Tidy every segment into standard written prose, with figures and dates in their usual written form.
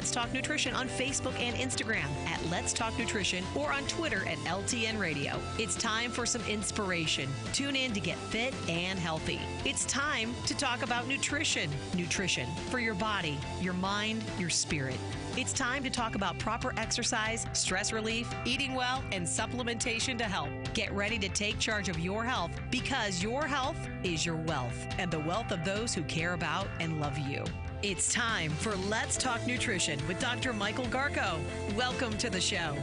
Let's Talk Nutrition on Facebook and Instagram at Let's Talk Nutrition or on Twitter at LTN Radio. It's time for some inspiration. Tune in to get fit and healthy. It's time to talk about nutrition. Nutrition for your body, your mind, your spirit. It's time to talk about proper exercise, stress relief, eating well, and supplementation to help. Get ready to take charge of your health because your health is your wealth and the wealth of those who care about and love you. It's time for Let's Talk Nutrition with Dr. Michael Garko. Welcome to the show.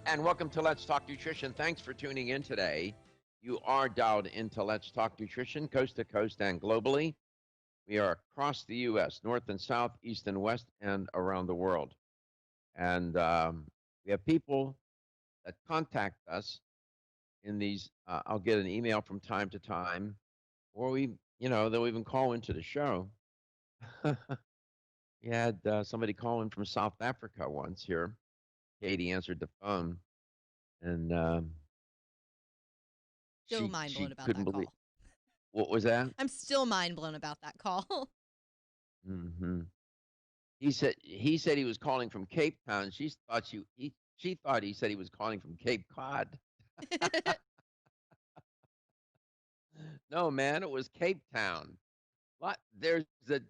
And welcome to Let's Talk Nutrition. Thanks for tuning in today. You are dialed into Let's Talk Nutrition, coast to coast and globally. We are across the U.S., north and south, east and west, and around the world. And we have people that contact us in these, I'll get an email from time to time, or they'll even call into the show. We had somebody call in from South Africa once here. Katie answered the phone, and Still mind blown about couldn't that believe. call. What was that? I'm still mind blown about that call. Mm-hmm. He said he was calling from Cape Town. She thought he said he was calling from Cape Cod. No, man, it was Cape Town. There's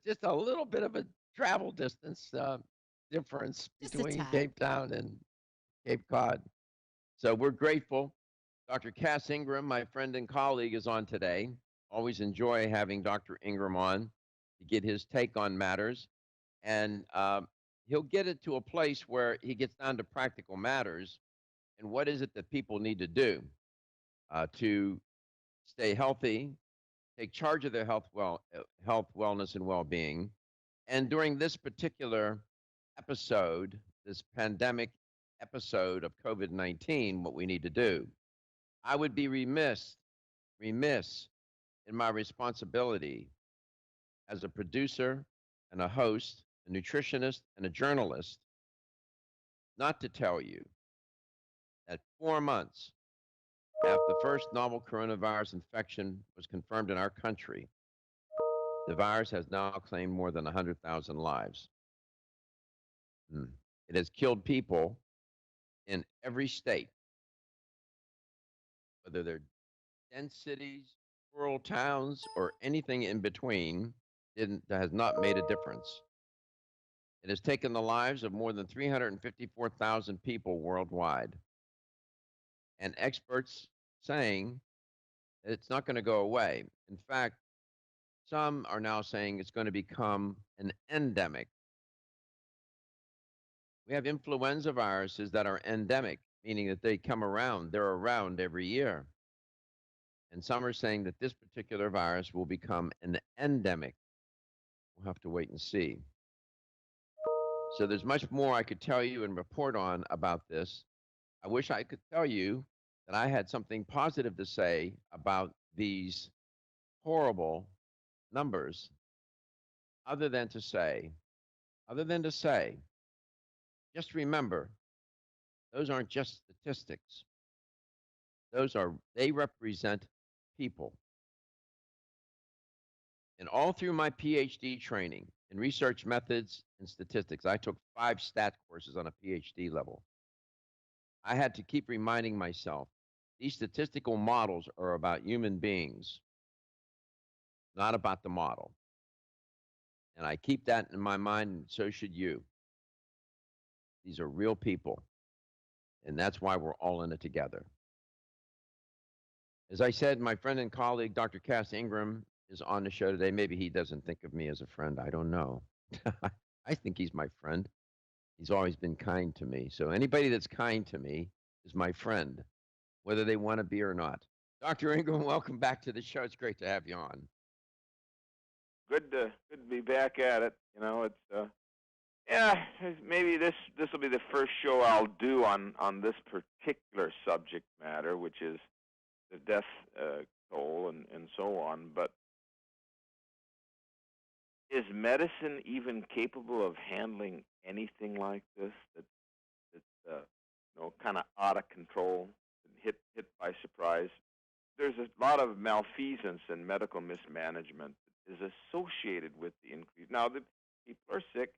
just a little bit of a travel distance difference Just a between tad. Cape Town and Cape Cod. So we're grateful. Dr. Cass Ingram, my friend and colleague, is on today. Always enjoy having Dr. Ingram on to get his take on matters. And he'll get it to a place where he gets down to practical matters. And what is it that people need to do to stay healthy, take charge of their health, wellness, and well-being. And during this particular episode, this pandemic episode of COVID-19, what we need to do. I would be remiss in my responsibility as a producer and a host, a nutritionist and a journalist, not to tell you that 4 months after the first novel coronavirus infection was confirmed in our country, the virus has now claimed more than 100,000 lives. It has killed people in every state, whether they're dense cities, rural towns, or anything in between. That has not made a difference. It has taken the lives of more than 354,000 people worldwide. And experts saying that it's not going to go away. In fact, some are now saying it's going to become an endemic. We have influenza viruses that are endemic, meaning that they come around, they're around every year. And some are saying that this particular virus will become an endemic. We'll have to wait and see. So there's much more I could tell you and report on about this. I wish I could tell you that I had something positive to say about these horrible numbers, other than to say, just remember, those aren't just statistics. They represent people. And all through my PhD training in research methods and statistics, I took 5 stat courses on a PhD level. I had to keep reminding myself, these statistical models are about human beings, not about the model. And I keep that in my mind, and so should you. These are real people, and that's why we're all in it together. As I said, my friend and colleague, Dr. Cass Ingram, is on the show today. Maybe he doesn't think of me as a friend. I don't know. I think he's my friend. He's always been kind to me. So anybody that's kind to me is my friend, whether they want to be or not. Dr. Ingram, welcome back to the show. It's great to have you on. Good to be back at it. It's maybe this will be the first show I'll do on this particular subject matter, which is the death toll and so on. But is medicine even capable of handling anything like this that's kind of out of control and hit by surprise? There's a lot of malfeasance and medical mismanagement is associated with the increase. Now, the people are sick,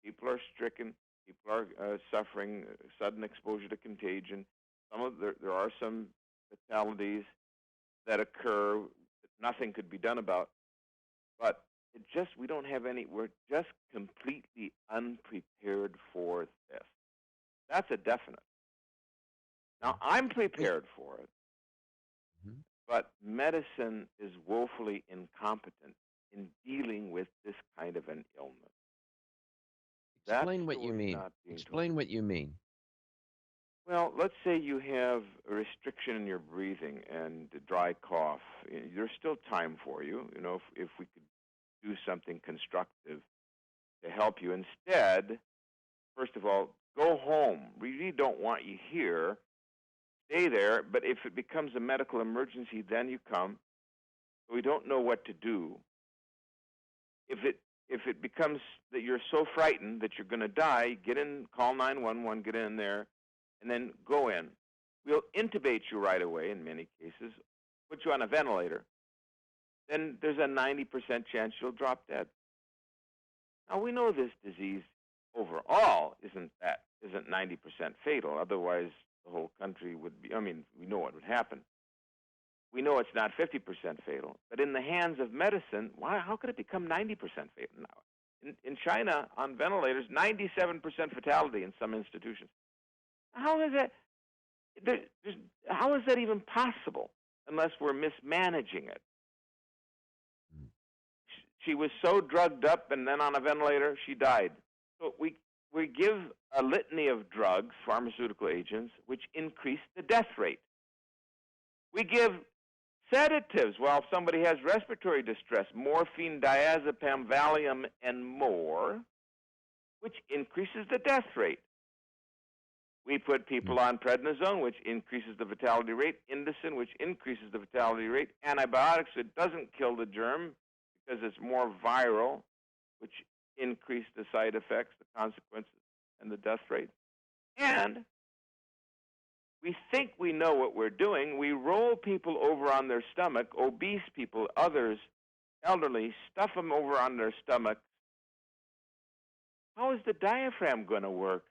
people are stricken, people are suffering sudden exposure to contagion. There are some fatalities that occur that nothing could be done about, but we don't have any. We're just completely unprepared for this. That's a definite. Now, I'm prepared for it, but medicine is woefully incompetent in dealing with this kind of an illness. Explain what you mean. Explain what you mean. Well, let's say you have a restriction in your breathing and a dry cough. There's still time for you. If we could do something constructive to help you. Instead, first of all, go home. We really don't want you here. Stay there, but if it becomes a medical emergency, then you come. We don't know what to do. If it becomes that you're so frightened that you're going to die, get in, call 911, get in there, and then go in. We'll intubate you right away in many cases, put you on a ventilator. Then there's a 90% chance you'll drop dead. Now, we know this disease overall isn't 90% fatal. Otherwise, the whole country would be, we know what would happen. We know it's not 50% fatal. But in the hands of medicine, how could it become 90% fatal now? In China, on ventilators, 97% fatality in some institutions. How is that? How is that even possible unless we're mismanaging it? She was so drugged up and then on a ventilator, she died. So we give a litany of drugs, pharmaceutical agents, which increase the death rate. We give sedatives while somebody has respiratory distress, morphine, diazepam, Valium, and more, which increases the death rate. We put people on prednisone, which increases the fatality rate, Indocin, which increases the fatality rate, antibiotics, it doesn't kill the germ because it's more viral, which increase the side effects, the consequences, and the death rate. And we think we know what we're doing. We roll people over on their stomach, obese people, others, elderly, stuff them over on their stomach. How is the diaphragm going to work?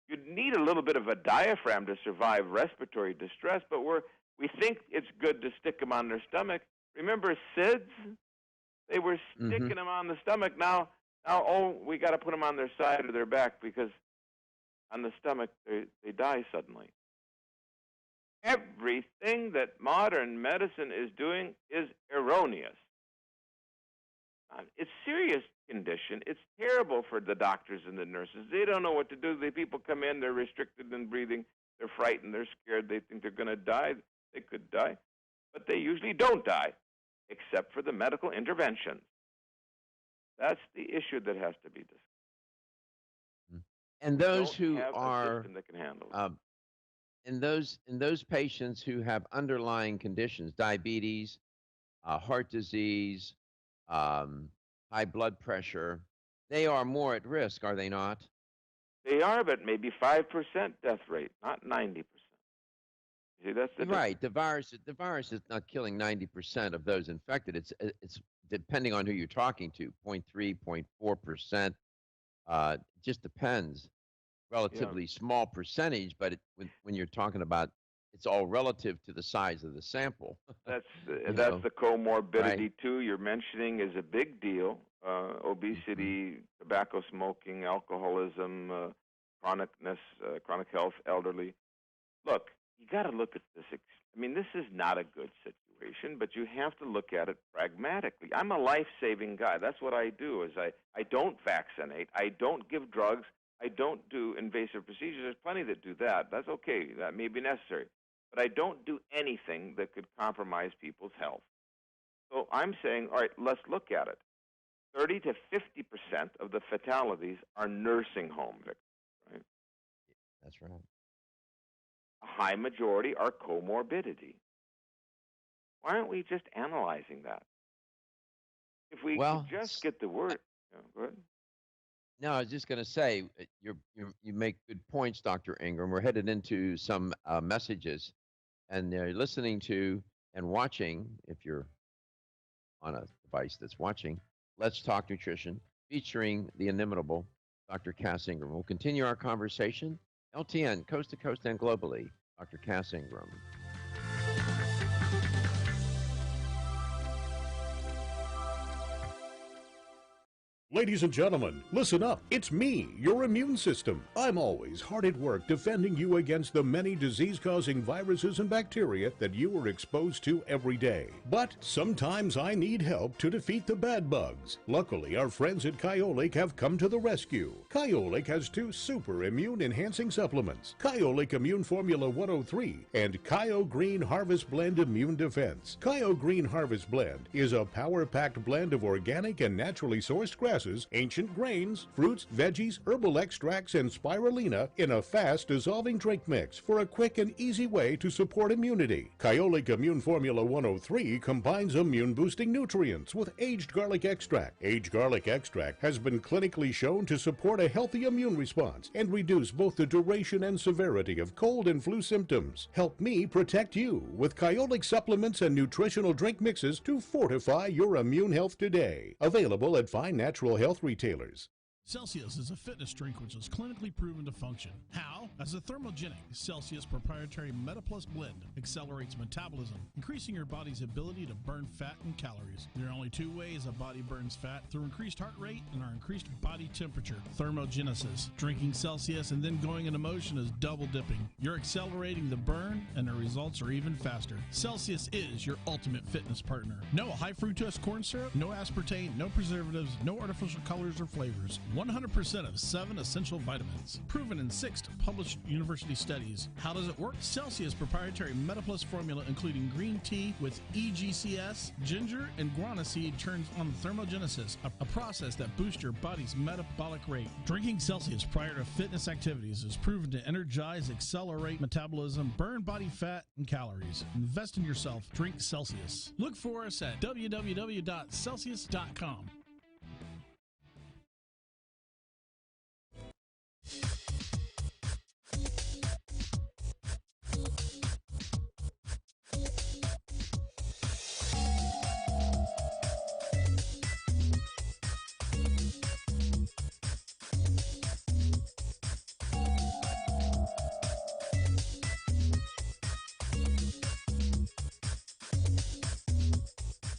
You'd need a little bit of a diaphragm to survive respiratory distress, but we think it's good to stick them on their stomach. Remember SIDS? They were sticking them on the stomach. Now, we got to put them on their side or their back because on the stomach, they die suddenly. Everything that modern medicine is doing is erroneous. It's serious condition. It's terrible for the doctors and the nurses. They don't know what to do. The people come in, they're restricted in breathing, they're frightened, they're scared, they think they're going to die. They could die, but they usually don't die, except for the medical interventions. That's the issue that has to be discussed. And those who have are a system that can handle it. in those patients who have underlying conditions, diabetes, heart disease, high blood pressure, they are more at risk, are they not? They are, but maybe 5% death rate, not 90%. See, that's the Right. The virus is not killing 90% of those infected. It's depending on who you're talking to, 0.3, 0.4%. Just depends. Relatively small percentage, but when you're talking about, it's all relative to the size of the sample. That's know, the comorbidity right. too. You're mentioning is a big deal. Obesity, tobacco smoking, alcoholism, chronicness, chronic health, elderly. Look, you got to look at this. This is not a good situation, but you have to look at it pragmatically. I'm a life-saving guy. That's what I do. Is I don't vaccinate. I don't give drugs. I don't do invasive procedures. There's plenty that do that. That's okay. That may be necessary. But I don't do anything that could compromise people's health. So I'm saying, all right, let's look at it. 30 to 50% of the fatalities are nursing home victims, right? That's right. A high majority are comorbidity. Why aren't we just analyzing that? If we could just get the word, go ahead. No, I was just going to say, you make good points, Dr. Ingram. We're headed into some messages, and they're listening to and watching, if you're on a device that's watching Let's Talk Nutrition, featuring the inimitable Dr. Cass Ingram. We'll continue our conversation. LTN, coast to coast and globally, Dr. Cass Ingram. Ladies and gentlemen, listen up. It's me, your immune system. I'm always hard at work defending you against the many disease-causing viruses and bacteria that you are exposed to every day. But sometimes I need help to defeat the bad bugs. Luckily, our friends at Kyolic have come to the rescue. Kyolic has 2 super immune-enhancing supplements, Kyolic Immune Formula 103 and Kyo Green Harvest Blend Immune Defense. Kyo Green Harvest Blend is a power-packed blend of organic and naturally sourced grasses, ancient grains, fruits, veggies, herbal extracts, and spirulina in a fast-dissolving drink mix for a quick and easy way to support immunity. Kyolic Immune Formula 103 combines immune-boosting nutrients with aged garlic extract. Aged garlic extract has been clinically shown to support a healthy immune response and reduce both the duration and severity of cold and flu symptoms. Help me protect you with Kyolic supplements and nutritional drink mixes to fortify your immune health today. Available at fine natural health retailers. Celsius is a fitness drink which is clinically proven to function. How? As a thermogenic, Celsius proprietary MetaPlus blend accelerates metabolism, increasing your body's ability to burn fat and calories. There are only 2 ways a body burns fat: through increased heart rate and our increased body temperature, thermogenesis. Drinking Celsius and then going into motion is double dipping. You're accelerating the burn and the results are even faster. Celsius is your ultimate fitness partner. No high fructose corn syrup, no aspartame, no preservatives, no artificial colors or flavors. 100% of 7 essential vitamins. Proven in 6 published university studies. How does it work? Celsius proprietary MetaPlus formula, including green tea with EGCS, ginger, and guarana seed, turns on thermogenesis, a process that boosts your body's metabolic rate. Drinking Celsius prior to fitness activities is proven to energize, accelerate metabolism, burn body fat and calories. Invest in yourself. Drink Celsius. Look for us at www.celsius.com.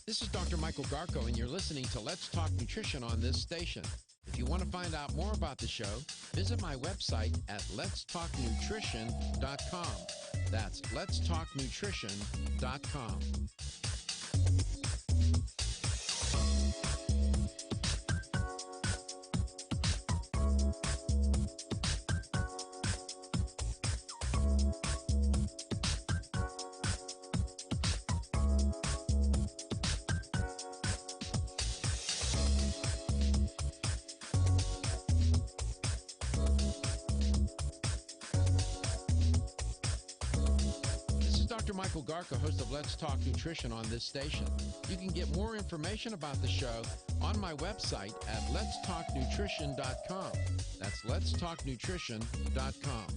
This is Dr. Michael Garko, and you're listening to Let's Talk Nutrition on this station. If you want to find out more about the show, visit my website at letstalknutrition.com. That's letstalknutrition.com. Dr. Michael Garko, host of Let's Talk Nutrition on this station. You can get more information about the show on my website at letstalknutrition.com. That's letstalknutrition.com.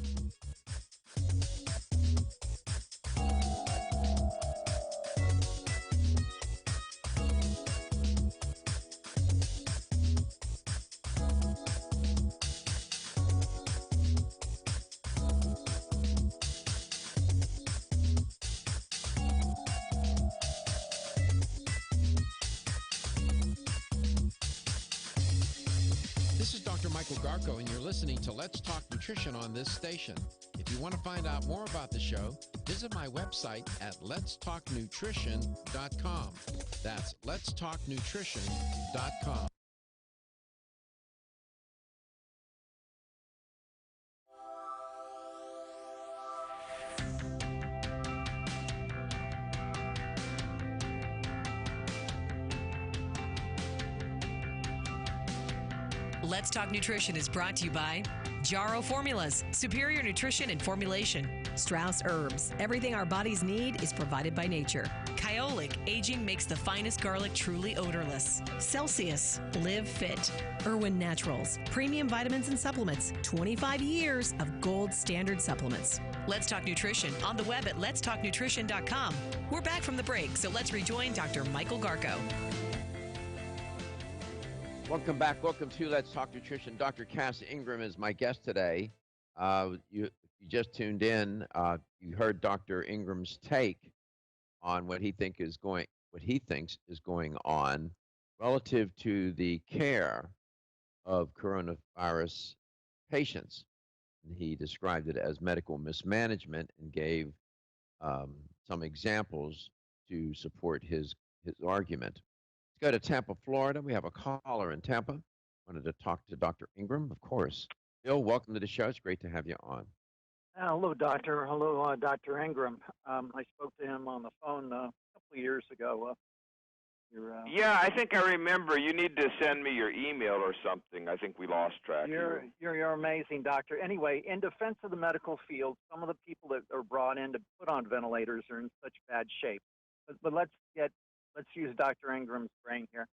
This is Dr. Michael Garko, and you're listening to Let's Talk Nutrition on this station. If you want to find out more about the show, visit my website at letstalknutrition.com. That's letstalknutrition.com. Let's Talk Nutrition is brought to you by Jarrow Formulas, superior nutrition and formulation. Strauss Herbs, everything our bodies need is provided by nature. Kyolic, aging makes the finest garlic truly odorless. Celsius, live fit. Irwin Naturals, premium vitamins and supplements. 25 years of gold standard supplements. Let's Talk Nutrition on the web at letstalknutrition.com. We're back from the break, so let's rejoin Dr. Michael Garko. Welcome back. Welcome to Let's Talk Nutrition. Dr. Cass Ingram is my guest today. You just tuned in. You heard Dr. Ingram's take on what he thinks is going on relative to the care of coronavirus patients. And he described it as medical mismanagement and gave some examples to support his argument. Let's go to Tampa, Florida. We have a caller in Tampa. Wanted to talk to Dr. Ingram, of course. Bill, welcome to the show. It's great to have you on. Hello, Doctor. Hello, Dr. Ingram. I spoke to him on the phone a couple of years ago. Yeah, I think I remember. You need to send me your email or something. I think we lost track. You're amazing, Doctor. Anyway, in defense of the medical field, some of the people that are brought in to put on ventilators are in such bad shape. But let's use Dr. Ingram's brain here.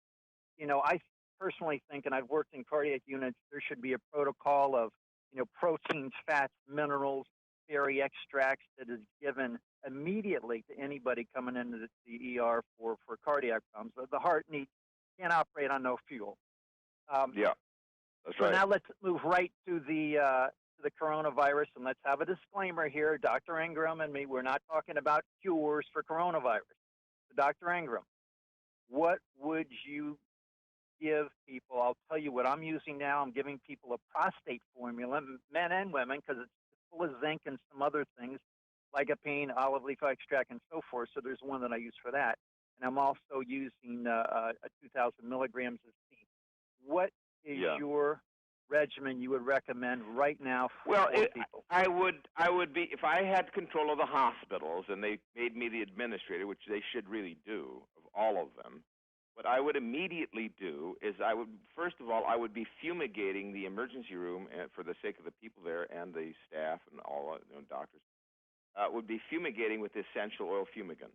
You know, I personally think, and I've worked in cardiac units, there should be a protocol of, proteins, fats, minerals, dairy extracts that is given immediately to anybody coming into the ER for cardiac problems. The heart can't operate on no fuel. Yeah, that's so right. Now let's move right to the coronavirus, and let's have a disclaimer here. Dr. Ingram and me, we're not talking about cures for coronavirus. So Dr. Ingram, what would you give people? I'll tell you what I'm using now. I'm giving people a prostate formula, men and women, because it's full of zinc and some other things, lycopene, olive leaf extract, and so forth. So there's one that I use for that. And I'm also using a 2,000 milligrams of steam. What is your regimen you would recommend right now for people? I would be, if I had control of the hospitals and they made me the administrator, which they should really do, of all of them, what I would immediately do is first of all, I would be fumigating the emergency room for the sake of the people there and the staff and all doctors. Would be fumigating with essential oil fumigant.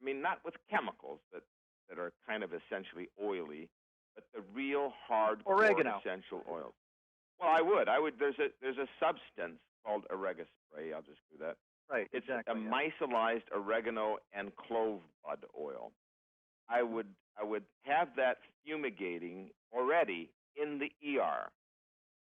I mean, not with chemicals that are kind of essentially oily, but the real hardcore oregano. Essential oils. Well, I would. There's a substance called Oregaspray. I'll just do that. Right. It's exactly, a micellized oregano and clove bud oil. I would have that fumigating already in the ER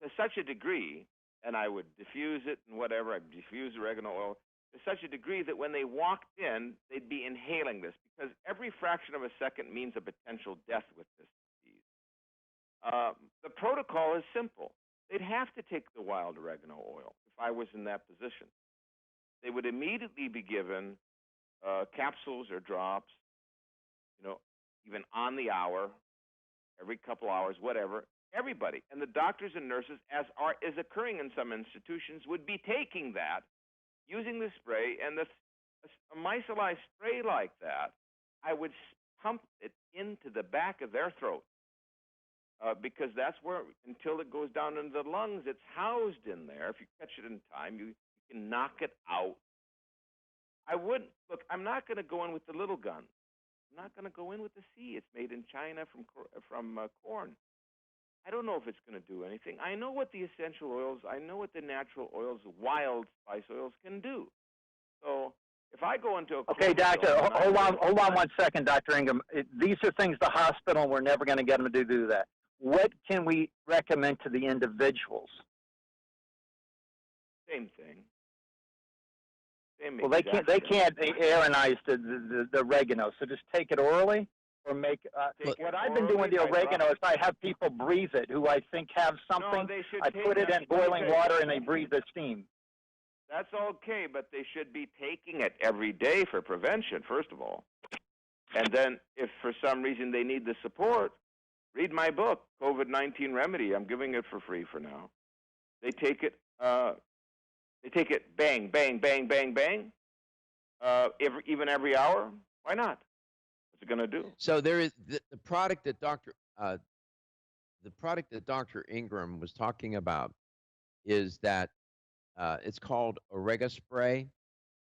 to such a degree, and I would diffuse it and whatever. I'd diffuse oregano oil to such a degree that when they walked in, they'd be inhaling this, because every fraction of a second means a potential death with this disease. The protocol is simple. They'd have to take the wild oregano oil if I was in that position. They would immediately be given capsules or drops, even on the hour, every couple hours, whatever. Everybody, and the doctors and nurses, as is occurring in some institutions, would be taking that, using the spray, and a micellized spray like that, I would pump it into the back of their throat, because that's where, until it goes down into the lungs, it's housed in there. If you catch it in time, you can knock it out. I'm not going to go in with the little gun. I'm not going to go in with the C. It's made in China from corn. I don't know if it's going to do anything. I know what the essential oils, I know what the natural oils, wild spice oils can do. So if I go into a... Okay, Doctor, hold on 1 second, Dr. Ingram. These are things the hospital, we're never going to get them to do that. What can we recommend to the individuals? Same thing. Well, they can't aeronize the oregano, so just take it orally, or make. What I've been doing with the oregano is I have people breathe it who I think have something. No, I put it in boiling water and they breathe the steam. That's okay, but they should be taking it every day for prevention, first of all. And then, if for some reason they need the support, read my book, COVID-19 Remedy. I'm giving it for free for now. They take it. They take it bang, bang, bang, bang, bang, even every hour. Why not? What's it going to do? So there is the product that Dr. Ingram was talking about is that it's called Oregaspray,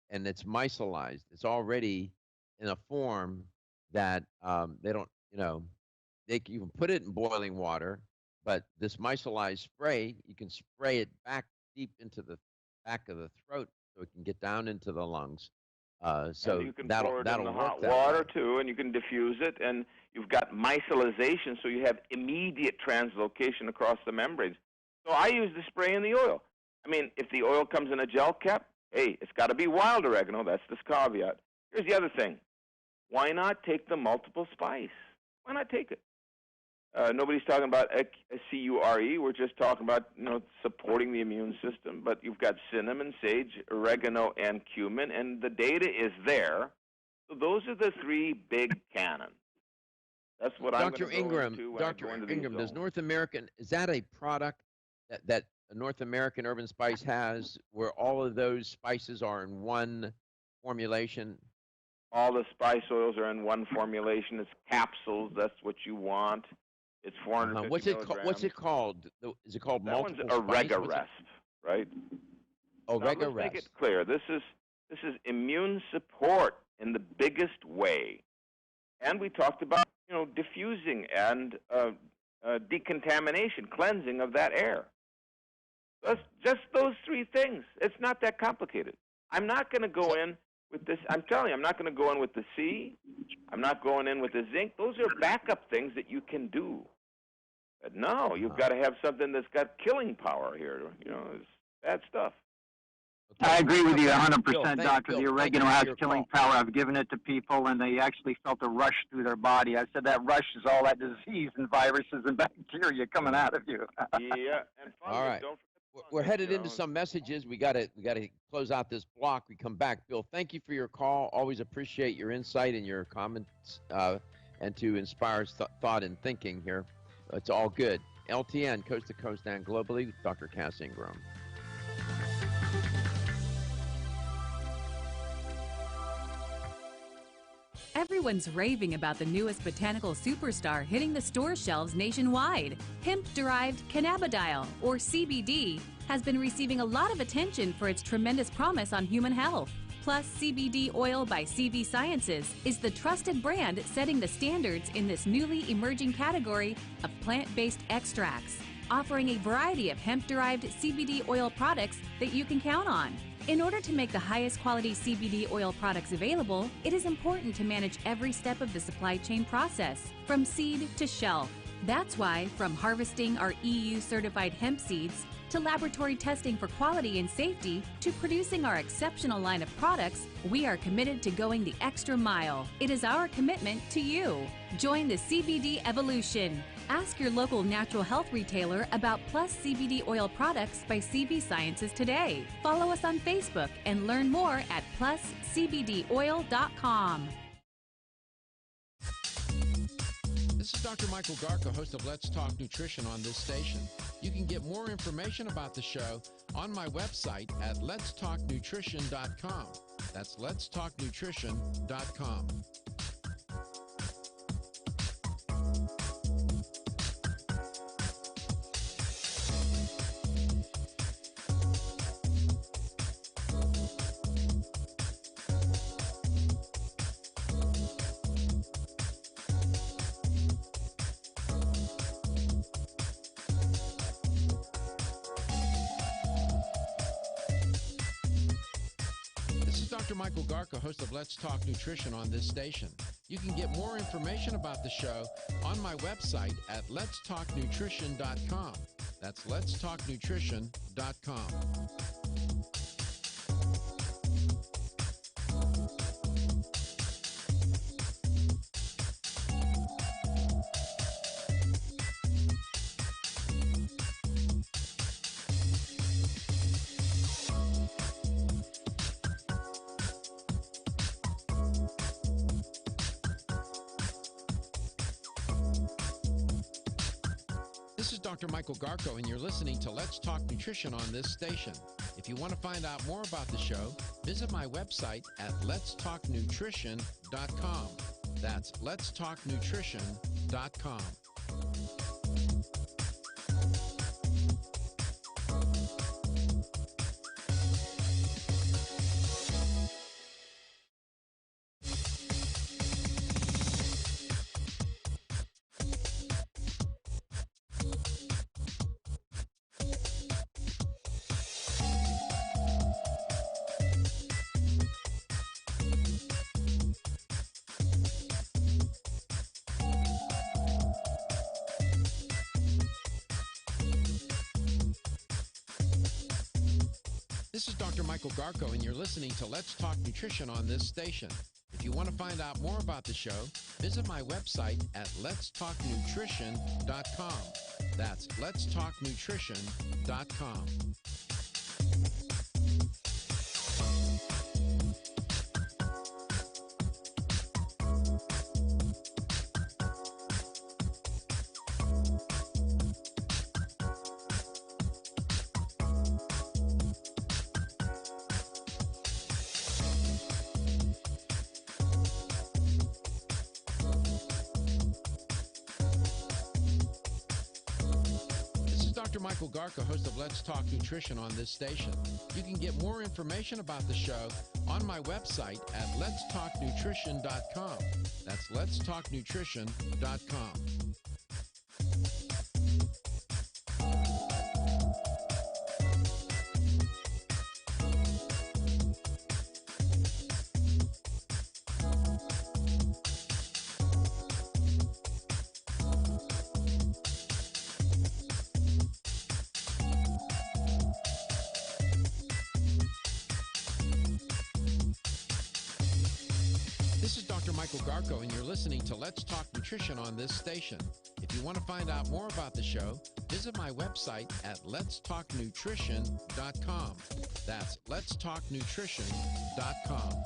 and it's micellized. It's already in a form that they don't, you can put it in boiling water, but this micellized spray, you can spray it back deep into the back of the throat so it can get down into the lungs. So and you can that'll pour it in that'll the work hot that water way. too, and you can diffuse it, and you've got micellization, so you have immediate translocation across the membranes. So I use the spray in the oil. I mean, if the oil comes in a gel cap, hey, it's got to be wild oregano. That's this caveat. Here's the other thing. Why not take the multiple spice? Why not take it? Nobody's talking about a CURE. We're just talking about supporting the immune system. But you've got cinnamon, sage, oregano, and cumin, and the data is there. So those are the three big canons. That's what I'm going to go into when I go into these Ingram, zones. is that a product that North American Urban Spice has, where all of those spices are in one formulation? All the spice oils are in one formulation. It's capsules. That's what you want. It's 450 milligrams. What's it called? Is it called that multiple one's spice? Oregarest, right? Now, let's make Oregarest. it clear. This is immune support in the biggest way. And we talked about diffusing and decontamination, cleansing of that air. That's just those three things. It's not that complicated. I'm not going to go in with this. I'm telling you, I'm not going to go in with the C. I'm not going in with the zinc. Those are backup things that you can do. But no, you've got to have something that's got killing power here. It's bad stuff. Okay. I agree with you 100%, Bill, Doctor. Bill, The thank oregano you for has your killing call. power. I've given it to people, and they actually felt a rush through their body. I said that rush is all that disease and viruses and bacteria coming out of you. Yeah, and fungus. All right. Don't forget We're fungus, headed into some messages. We got to close out this block. We come back. Bill, thank you for your call. Always appreciate your insight and your comments, and to inspire thought and thinking here. It's all good. LTN, coast to coast and globally, with Dr. Cass Ingram. Everyone's raving about the newest botanical superstar hitting the store shelves nationwide. Hemp-derived cannabidiol, or CBD, has been receiving a lot of attention for its tremendous promise on human health. Plus, CBD Oil by CV Sciences is the trusted brand setting the standards in this newly emerging category of plant-based extracts, offering a variety of hemp-derived CBD oil products that you can count on. In order to make the highest quality CBD oil products available, it is important to manage every step of the supply chain process, from seed to shelf. That's why, from harvesting our EU-certified hemp seeds, to laboratory testing for quality and safety, to producing our exceptional line of products, we are committed to going the extra mile. It is our commitment to you. Join the CBD evolution. Ask your local natural health retailer about Plus CBD oil products by CV Sciences today. Follow us on Facebook and learn more at pluscbdoil.com. This is Dr. Michael Garka, host of Let's Talk Nutrition on this station. You can get more information about the show on my website at letstalknutrition.com. That's letstalknutrition.com. Dr. Michael Garka, host of Let's Talk Nutrition on this station. You can get more information about the show on my website at letstalknutrition.com. That's letstalknutrition.com. This is Dr. Michael Garko, and you're listening to Let's Talk Nutrition on this station. If you want to find out more about the show, visit my website at letstalknutrition.com. That's letstalknutrition.com. This is Dr. Michael Garko, and you're listening to Let's Talk Nutrition on this station. If you want to find out more about the show, visit my website at letstalknutrition.com. That's letstalknutrition.com. Michael Garko, host of Let's Talk Nutrition on this station. You can get more information about the show on my website at letstalknutrition.com. That's letstalknutrition.com. This is Dr. Michael Garko, and you're listening to Let's Talk Nutrition on this station. If you want to find out more about the show, visit my website at letstalknutrition.com. That's letstalknutrition.com.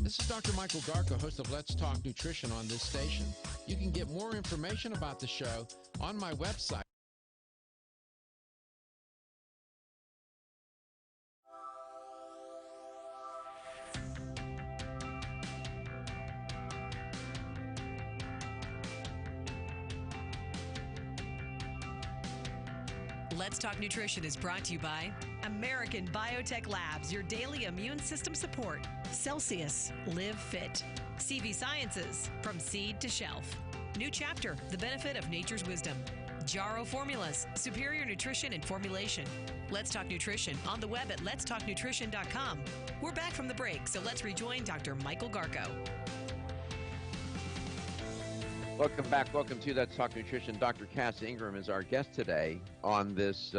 This is Dr. Michael Garko, host of Let's Talk Nutrition on this station. You can get more information about the show on my website. Let's Talk Nutrition is brought to you by American Biotech Labs, your daily immune system support. Celsius, Live Fit. CV Sciences, from seed to shelf. New Chapter, the benefit of nature's wisdom. Jarrow Formulas, superior nutrition and formulation. Let's Talk Nutrition on the web at letstalknutrition.com. We're back from the break, so let's rejoin Dr. Michael Garko. Welcome back. Welcome to Let's Talk Nutrition. Dr. Cass Ingram is our guest today on this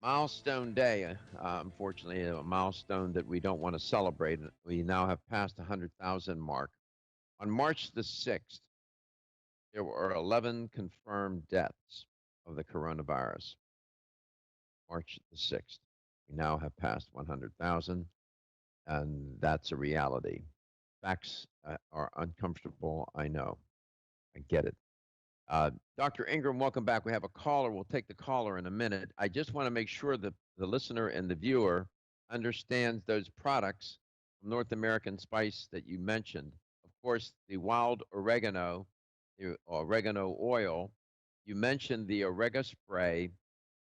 milestone day. Unfortunately, a milestone that we don't want to celebrate. We now have passed the 100,000 mark. On March the 6th, there were 11 confirmed deaths of the coronavirus. March the 6th. We now have passed 100,000, and that's a reality. Facts are uncomfortable, I know. I get it. Dr. Ingram, welcome back. We have a caller. We'll take the caller in a minute. I just want to make sure that the listener and the viewer understands those products from North American Spice that you mentioned. Of course, the wild oregano, the oregano oil. You mentioned the Orega spray,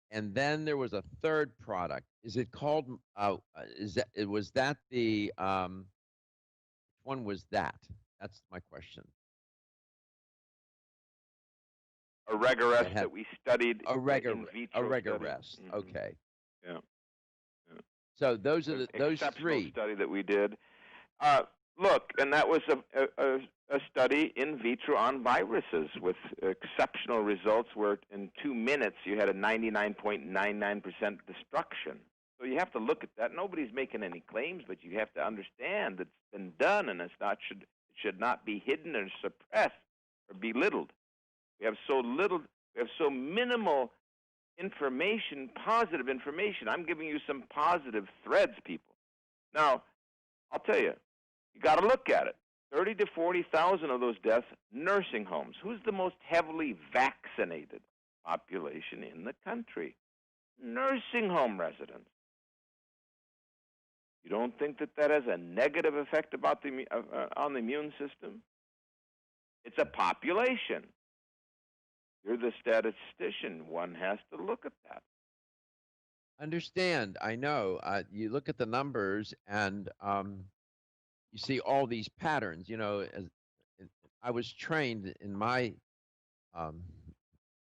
and then there was a third product. Is it called? Was that the? Which one was that? That's my question. Oregarest that we studied in vitro Oregarest. study. Okay. Yeah. So those are those three. Study that we did. Look, and that was a study in vitro on viruses with exceptional results where in 2 minutes you had a 99.99% destruction. So you have to look at that. Nobody's making any claims, but you have to understand that it's been done, and it should not be hidden or suppressed or belittled. We have so minimal information, positive information. I'm giving you some positive threads, people. Now, I'll tell you, you got to look at it. 30 to 40,000 of those deaths, nursing homes. Who's the most heavily vaccinated population in the country? Nursing home residents. You don't think that has a negative effect on the immune system? It's a population. You're the statistician. One has to look at that. Understand. I know. You look at the numbers and you see all these patterns. I was trained um,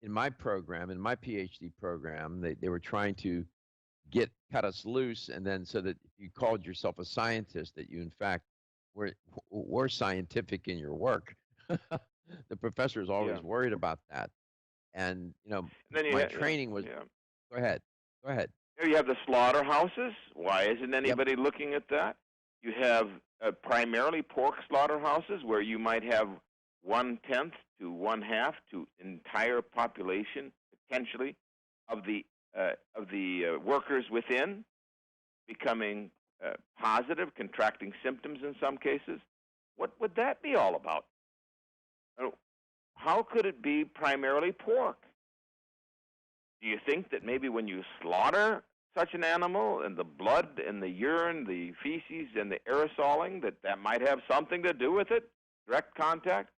in my program, in my PhD program. They were trying to cut us loose, and then so that if you called yourself a scientist, that you in fact were scientific in your work. The professor is Yeah. always worried about that, and And then my training was. yeah. Go ahead. Go ahead. There you have the slaughterhouses. Why isn't Yep. anybody looking at that? You have primarily pork slaughterhouses where you might have 1/10 to 1/2 to entire population potentially of the workers within becoming positive, contracting symptoms in some cases. What would that be all about? How could it be primarily pork? Do you think that maybe when you slaughter such an animal and the blood and the urine, the feces and the aerosoling, that might have something to do with it? Direct contact?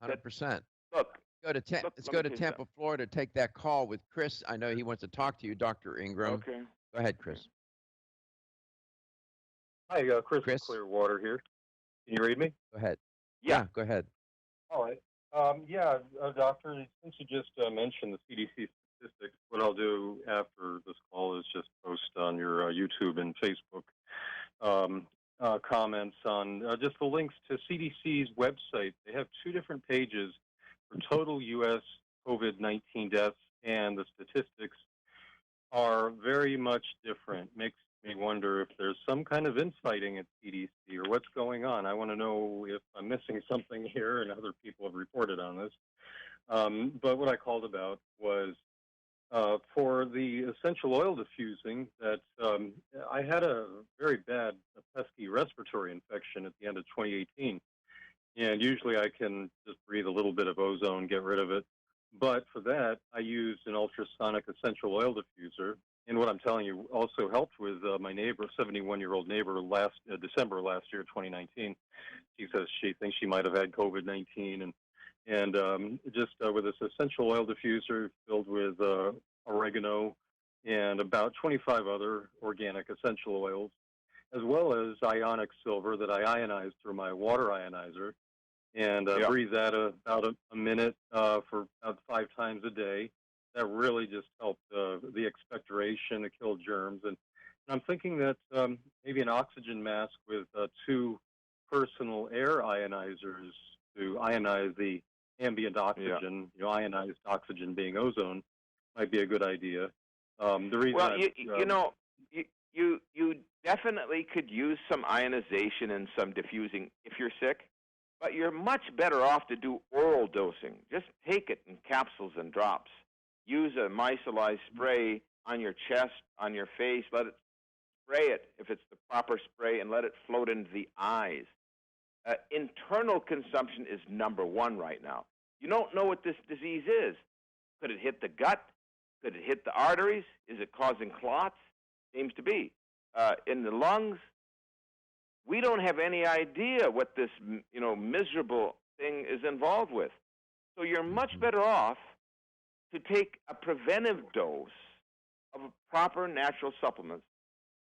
100%. Look, Let's let go me to tell you Tampa, Florida. Take that call with Chris. I know he wants to talk to you, Dr. Ingram. Okay. Go ahead, Chris. Hi, Chris Chris? from Clearwater here. Can you read me? Go ahead. Yeah. Go ahead. All right. Doctor, since you just mentioned the CDC statistics, what I'll do after this call is just post on your YouTube and Facebook comments on just the links to CDC's website. They have two different pages for total U.S. COVID-19 deaths, and the statistics are very much different. Makes me wonder if there's some kind of infighting at CDC or what's going on. I want to know if I'm missing something here, and other people have reported on this. But what I called about was for the essential oil diffusing, that I had a very bad pesky respiratory infection at the end of 2018. And usually I can just breathe a little bit of ozone, get rid of it. But for that, I used an ultrasonic essential oil diffuser. And what I'm telling you also helped with my neighbor, 71-year-old neighbor, last December last year, 2019. She says she thinks she might have had COVID-19. And just with this essential oil diffuser filled with oregano and about 25 other organic essential oils, as well as ionic silver that I ionize through my water ionizer, and breathe that about a minute for about 5 times a day. That really just helped the expectoration to kill germs. And I'm thinking that maybe an oxygen mask with 2 personal air ionizers to ionize the ambient oxygen, ionized oxygen being ozone, might be a good idea. The reason you definitely could use some ionization and some diffusing if you're sick, but you're much better off to do oral dosing. Just take it in capsules and drops. Use a micellized spray on your chest, on your face. Let it spray it if it's the proper spray, and let it float into the eyes. Internal consumption is number 1 right now. You don't know what this disease is. Could it hit the gut? Could it hit the arteries? Is it causing clots? Seems to be. In the lungs, we don't have any idea what this miserable thing is involved with. So you're much better off to take a preventive dose of proper natural supplements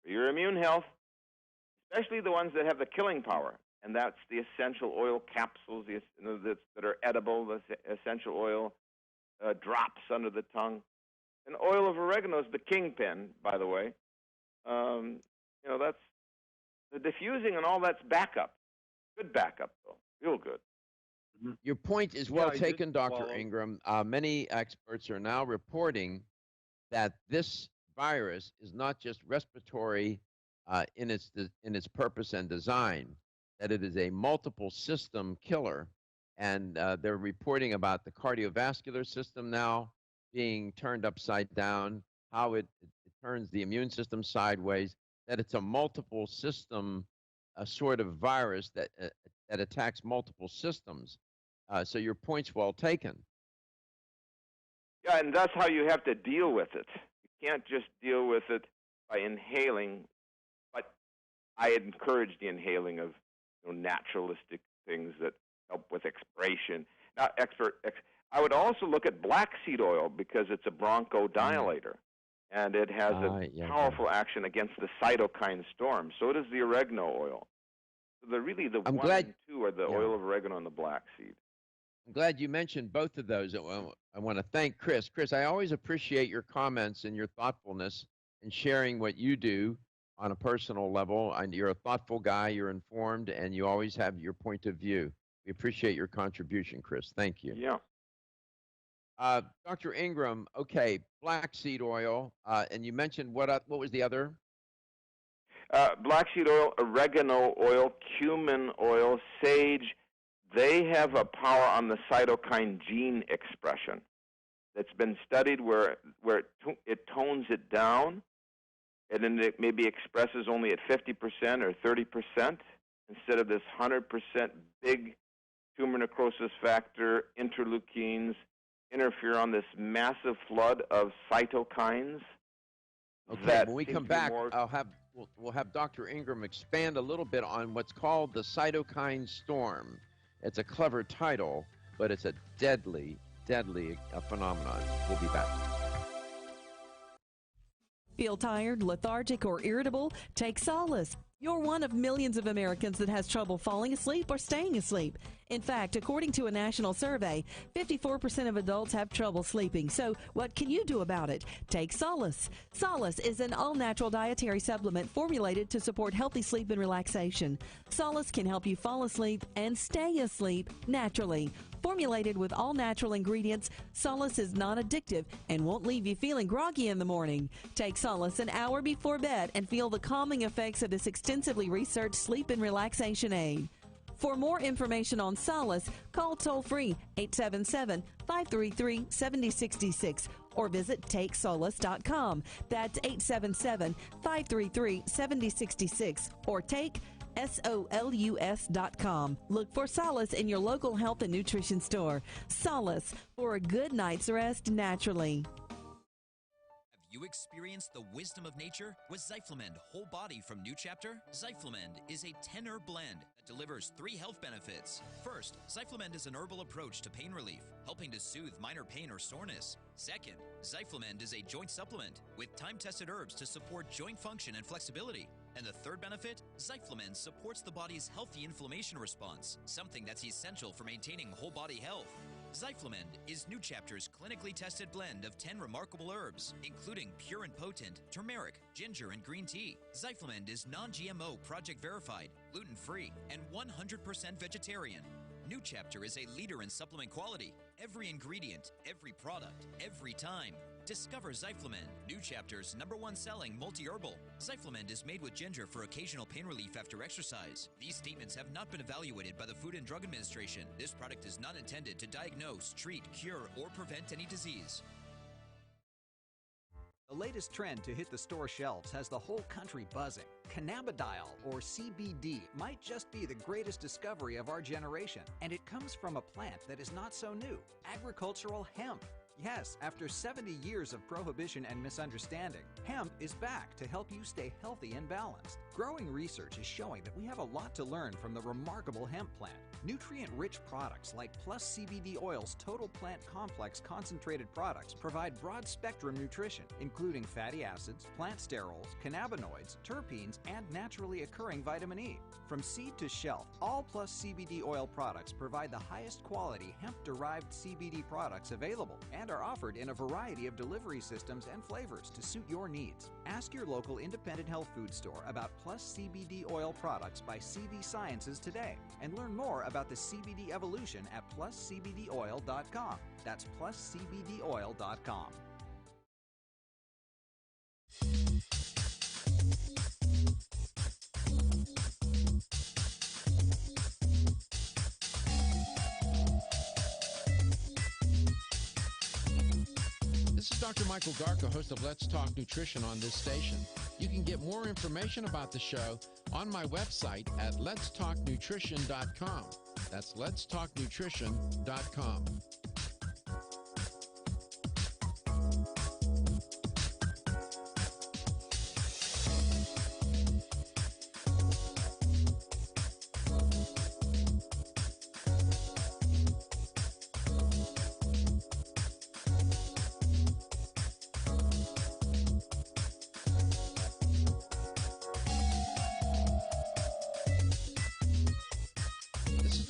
for your immune health, especially the ones that have the killing power. And that's the essential oil capsules that are edible, the essential oil drops under the tongue. And oil of oregano is the kingpin, by the way. That's the diffusing and all that's backup. Good backup, though. Real good. Your point is well taken, Dr. Ingram. Many experts are now reporting that this virus is not just respiratory in its purpose and design, that it is a multiple system killer. And they're reporting about the cardiovascular system now being turned upside down, how it turns the immune system sideways, that it's a multiple system sort of virus that attacks multiple systems. So your point's well taken. Yeah, and that's how you have to deal with it. You can't just deal with it by inhaling, but I encourage the inhaling of naturalistic things that help with expiration. Now, I would also look at black seed oil because it's a bronchodilator. and it has a powerful action against the cytokine storm. So does the oregano oil. So the one and two are the oil of oregano and the black seed. I'm glad you mentioned both of those. I want to thank Chris. Chris, I always appreciate your comments and your thoughtfulness in sharing what you do on a personal level. And you're a thoughtful guy, you're informed, and you always have your point of view. We appreciate your contribution, Chris. Thank you. Yeah. Dr. Ingram, okay, black seed oil, and you mentioned what was the other? Black seed oil, oregano oil, cumin oil, sage. They have a power on the cytokine gene expression that's been studied where it tones it down, and then it maybe expresses only at 50% or 30% instead of this 100% big tumor necrosis factor, interleukins, interferon, this massive flood of cytokines. Okay, when we come back, we'll have Dr. Ingram expand a little bit on what's called the cytokine storm. It's a clever title, but it's a deadly phenomenon. We'll be back. Feel tired, lethargic, or irritable? Take Solace. You're one of millions of Americans that has trouble falling asleep or staying asleep. In fact, according to a national survey, 54% of adults have trouble sleeping. So what can you do about it? Take Solace. Solace is an all-natural dietary supplement formulated to support healthy sleep and relaxation. Solace can help you fall asleep and stay asleep naturally. Formulated with all-natural ingredients, Solace is non-addictive and won't leave you feeling groggy in the morning. Take Solace an hour before bed and feel the calming effects of this extensively researched sleep and relaxation aid. For more information on Solace, call toll-free 877-533-7066 or visit TakeSolace.com. That's 877-533-7066 or take SOLUS.com. Look for Solace in your local health and nutrition store. Solace, for a good night's rest naturally. You experienced the wisdom of nature with Zyflamend Whole Body from New Chapter? Zyflamend is a 10-herb blend that delivers 3 health benefits. First, Zyflamend is an herbal approach to pain relief, helping to soothe minor pain or soreness. Second, Zyflamend is a joint supplement with time-tested herbs to support joint function and flexibility. And the third benefit, Zyflamend supports the body's healthy inflammation response, something that's essential for maintaining whole body health. Zyflamend is New Chapter's clinically tested blend of 10 remarkable herbs, including pure and potent turmeric, ginger, and green tea. Zyflamend is non-GMO, project verified, gluten-free, and 100% vegetarian. New Chapter is a leader in supplement quality. Every ingredient, every product, every time. Discover Zyflamend, New Chapter's #1 selling multi-herbal. Zyflamend is made with ginger for occasional pain relief after exercise. These statements have not been evaluated by the Food and Drug Administration. This product is not intended to diagnose, treat, cure, or prevent any disease. The latest trend to hit the store shelves has the whole country buzzing. Cannabidiol, or CBD, might just be the greatest discovery of our generation, and it comes from a plant that is not so new, agricultural hemp. Yes, after 70 years of prohibition and misunderstanding, hemp is back to help you stay healthy and balanced. Growing research is showing that we have a lot to learn from the remarkable hemp plant. Nutrient-rich products like Plus CBD Oil's Total Plant Complex concentrated products provide broad-spectrum nutrition, including fatty acids, plant sterols, cannabinoids, terpenes, and naturally occurring vitamin E. From seed to shelf, all Plus CBD Oil products provide the highest quality hemp-derived CBD products available and are offered in a variety of delivery systems and flavors to suit your needs. Ask your local independent health food store about Plus CBD Oil products by CV Sciences today and learn more about the CBD evolution at pluscbdoil.com. That's pluscbdoil.com. This is Dr. Michael Garka, host of Let's Talk Nutrition on this station. You can get more information about the show on my website at letstalknutrition.com. That's letstalknutrition.com.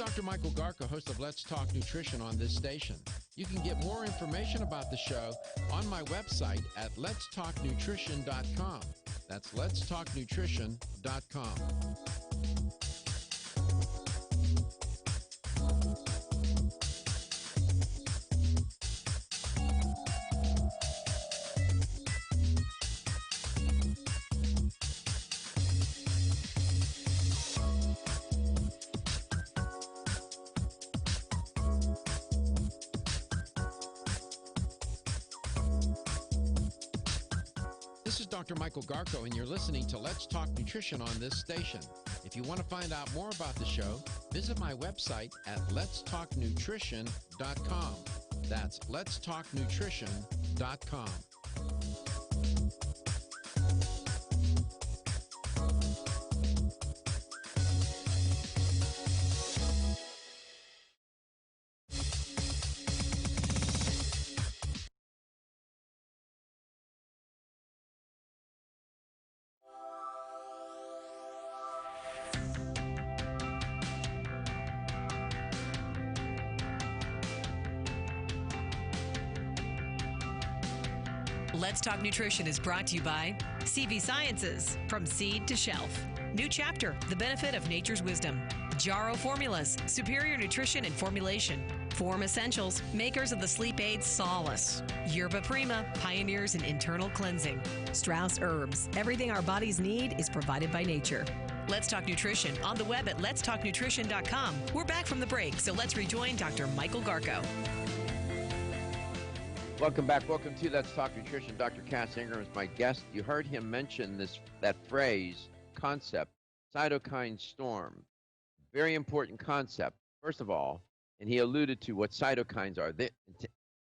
Dr. Michael Garko, host of Let's Talk Nutrition on this station. You can get more information about the show on my website at letstalknutrition.com. That's letstalknutrition.com. This is Dr. Michael Garko, and you're listening to Let's Talk Nutrition on this station. If you want to find out more about the show, visit my website at letstalknutrition.com. That's letstalknutrition.com. Let's Talk Nutrition is brought to you by CV Sciences, from seed to shelf. New chapter, the benefit of nature's wisdom. Jarrow Formulas, superior nutrition and formulation. Form Essentials, makers of the sleep aid Solace. Yerba Prima, pioneers in internal cleansing. Strauss Herbs, everything our bodies need is provided by nature. Let's Talk Nutrition on the web at letstalknutrition.com. We're back from the break, so let's rejoin Dr. Michael Garko. Welcome back. Welcome to Let's Talk Nutrition. Dr. Cass Ingram is my guest. You heard him mention that phrase, concept, cytokine storm. Very important concept, first of all, and he alluded to what cytokines are.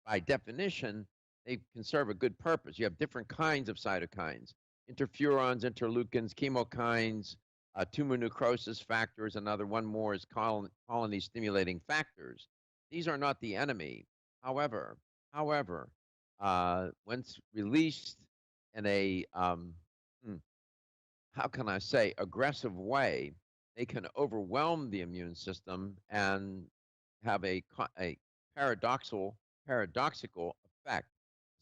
By definition, they can serve a good purpose. You have different kinds of cytokines, interferons, interleukins, chemokines, tumor necrosis factors, another one more is colony-stimulating factors. These are not the enemy. However, once released in a, aggressive way, they can overwhelm the immune system and have a paradoxical effect.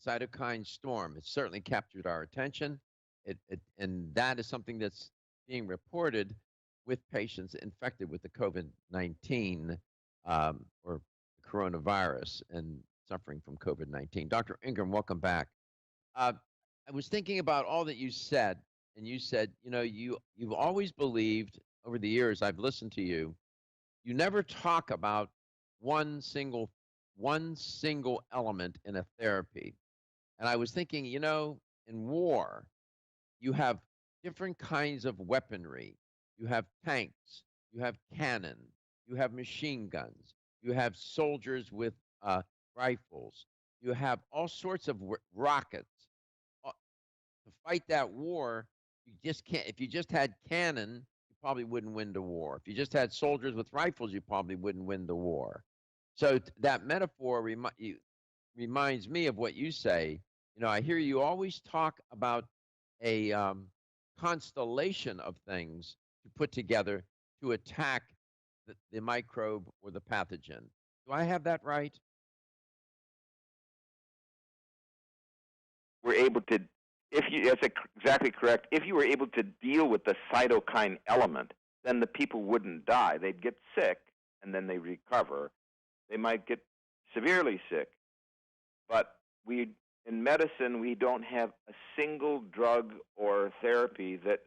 Cytokine storm. It certainly captured our attention. And that is something that's being reported with patients infected with the COVID-19 or coronavirus and suffering from COVID-19. Dr. Ingram, welcome back. I was thinking about all that you said, and you said, you've always believed over the years I've listened to you, you never talk about one single element in a therapy. And I was thinking, in war, you have different kinds of weaponry. You have tanks, you have cannon, you have machine guns, you have soldiers with rifles, you have all sorts of rockets. To fight that war, you just can't. If you just had cannon, you probably wouldn't win the war. If you just had soldiers with rifles, you probably wouldn't win the war. So that metaphor reminds me of what you say. I hear you always talk about a constellation of things to put together to attack the microbe or the pathogen. Do I have that right? We're able to, that's exactly correct. If you were able to deal with the cytokine element, then the people wouldn't die. They'd get sick, and then they recover. They might get severely sick. But in medicine, we don't have a single drug or therapy that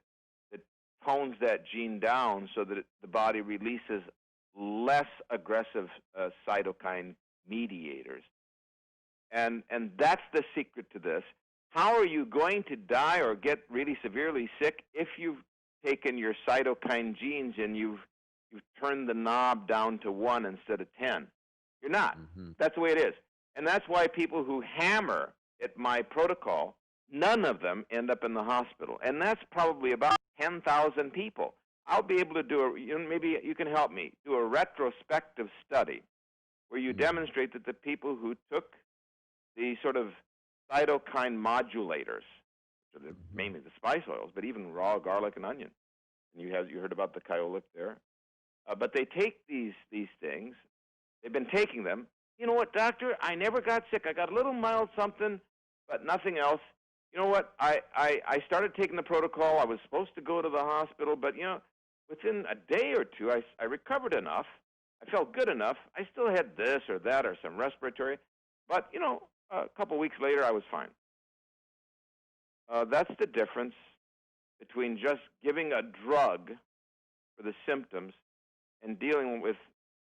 tones that gene down so that the body releases less aggressive cytokine mediators. And that's the secret to this. How are you going to die or get really severely sick if you've taken your cytokine genes and you've turned the knob down to 1 instead of 10? You're not. Mm-hmm. That's the way it is. And that's why people who hammer at my protocol, none of them end up in the hospital. And that's probably about 10,000 people. I'll be able to do maybe you can help me, do a retrospective study where you demonstrate that the people who took the sort of cytokine modulators, which are mainly the spice oils, but even raw garlic and onion, and you heard about the kyolic there, But they take these things. They've been taking them. You know what, doctor? I never got sick. I got a little mild something, but nothing else. You know what? I started taking the protocol. I was supposed to go to the hospital, but, within a day or two, I recovered enough. I felt good enough. I still had this or that or some respiratory, but, a couple weeks later, I was fine. That's the difference between just giving a drug for the symptoms and dealing with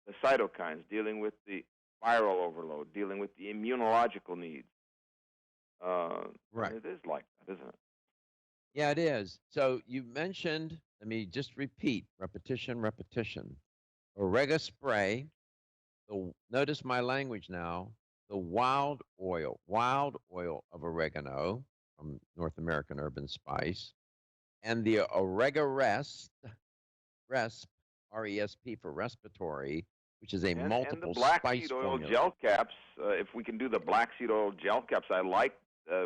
the cytokines, dealing with the viral overload, dealing with the immunological needs. Right. It is like that, isn't it? Yeah, it is. So you mentioned, let me just repeat, repetition. Orega spray, notice my language now, the wild oil of oregano from North American Urban Spice, and the Orega Resp, R-E-S-P for respiratory, which is a multiple and the black spice seed oil formula. gel caps, if we can do the black seed oil gel caps, I like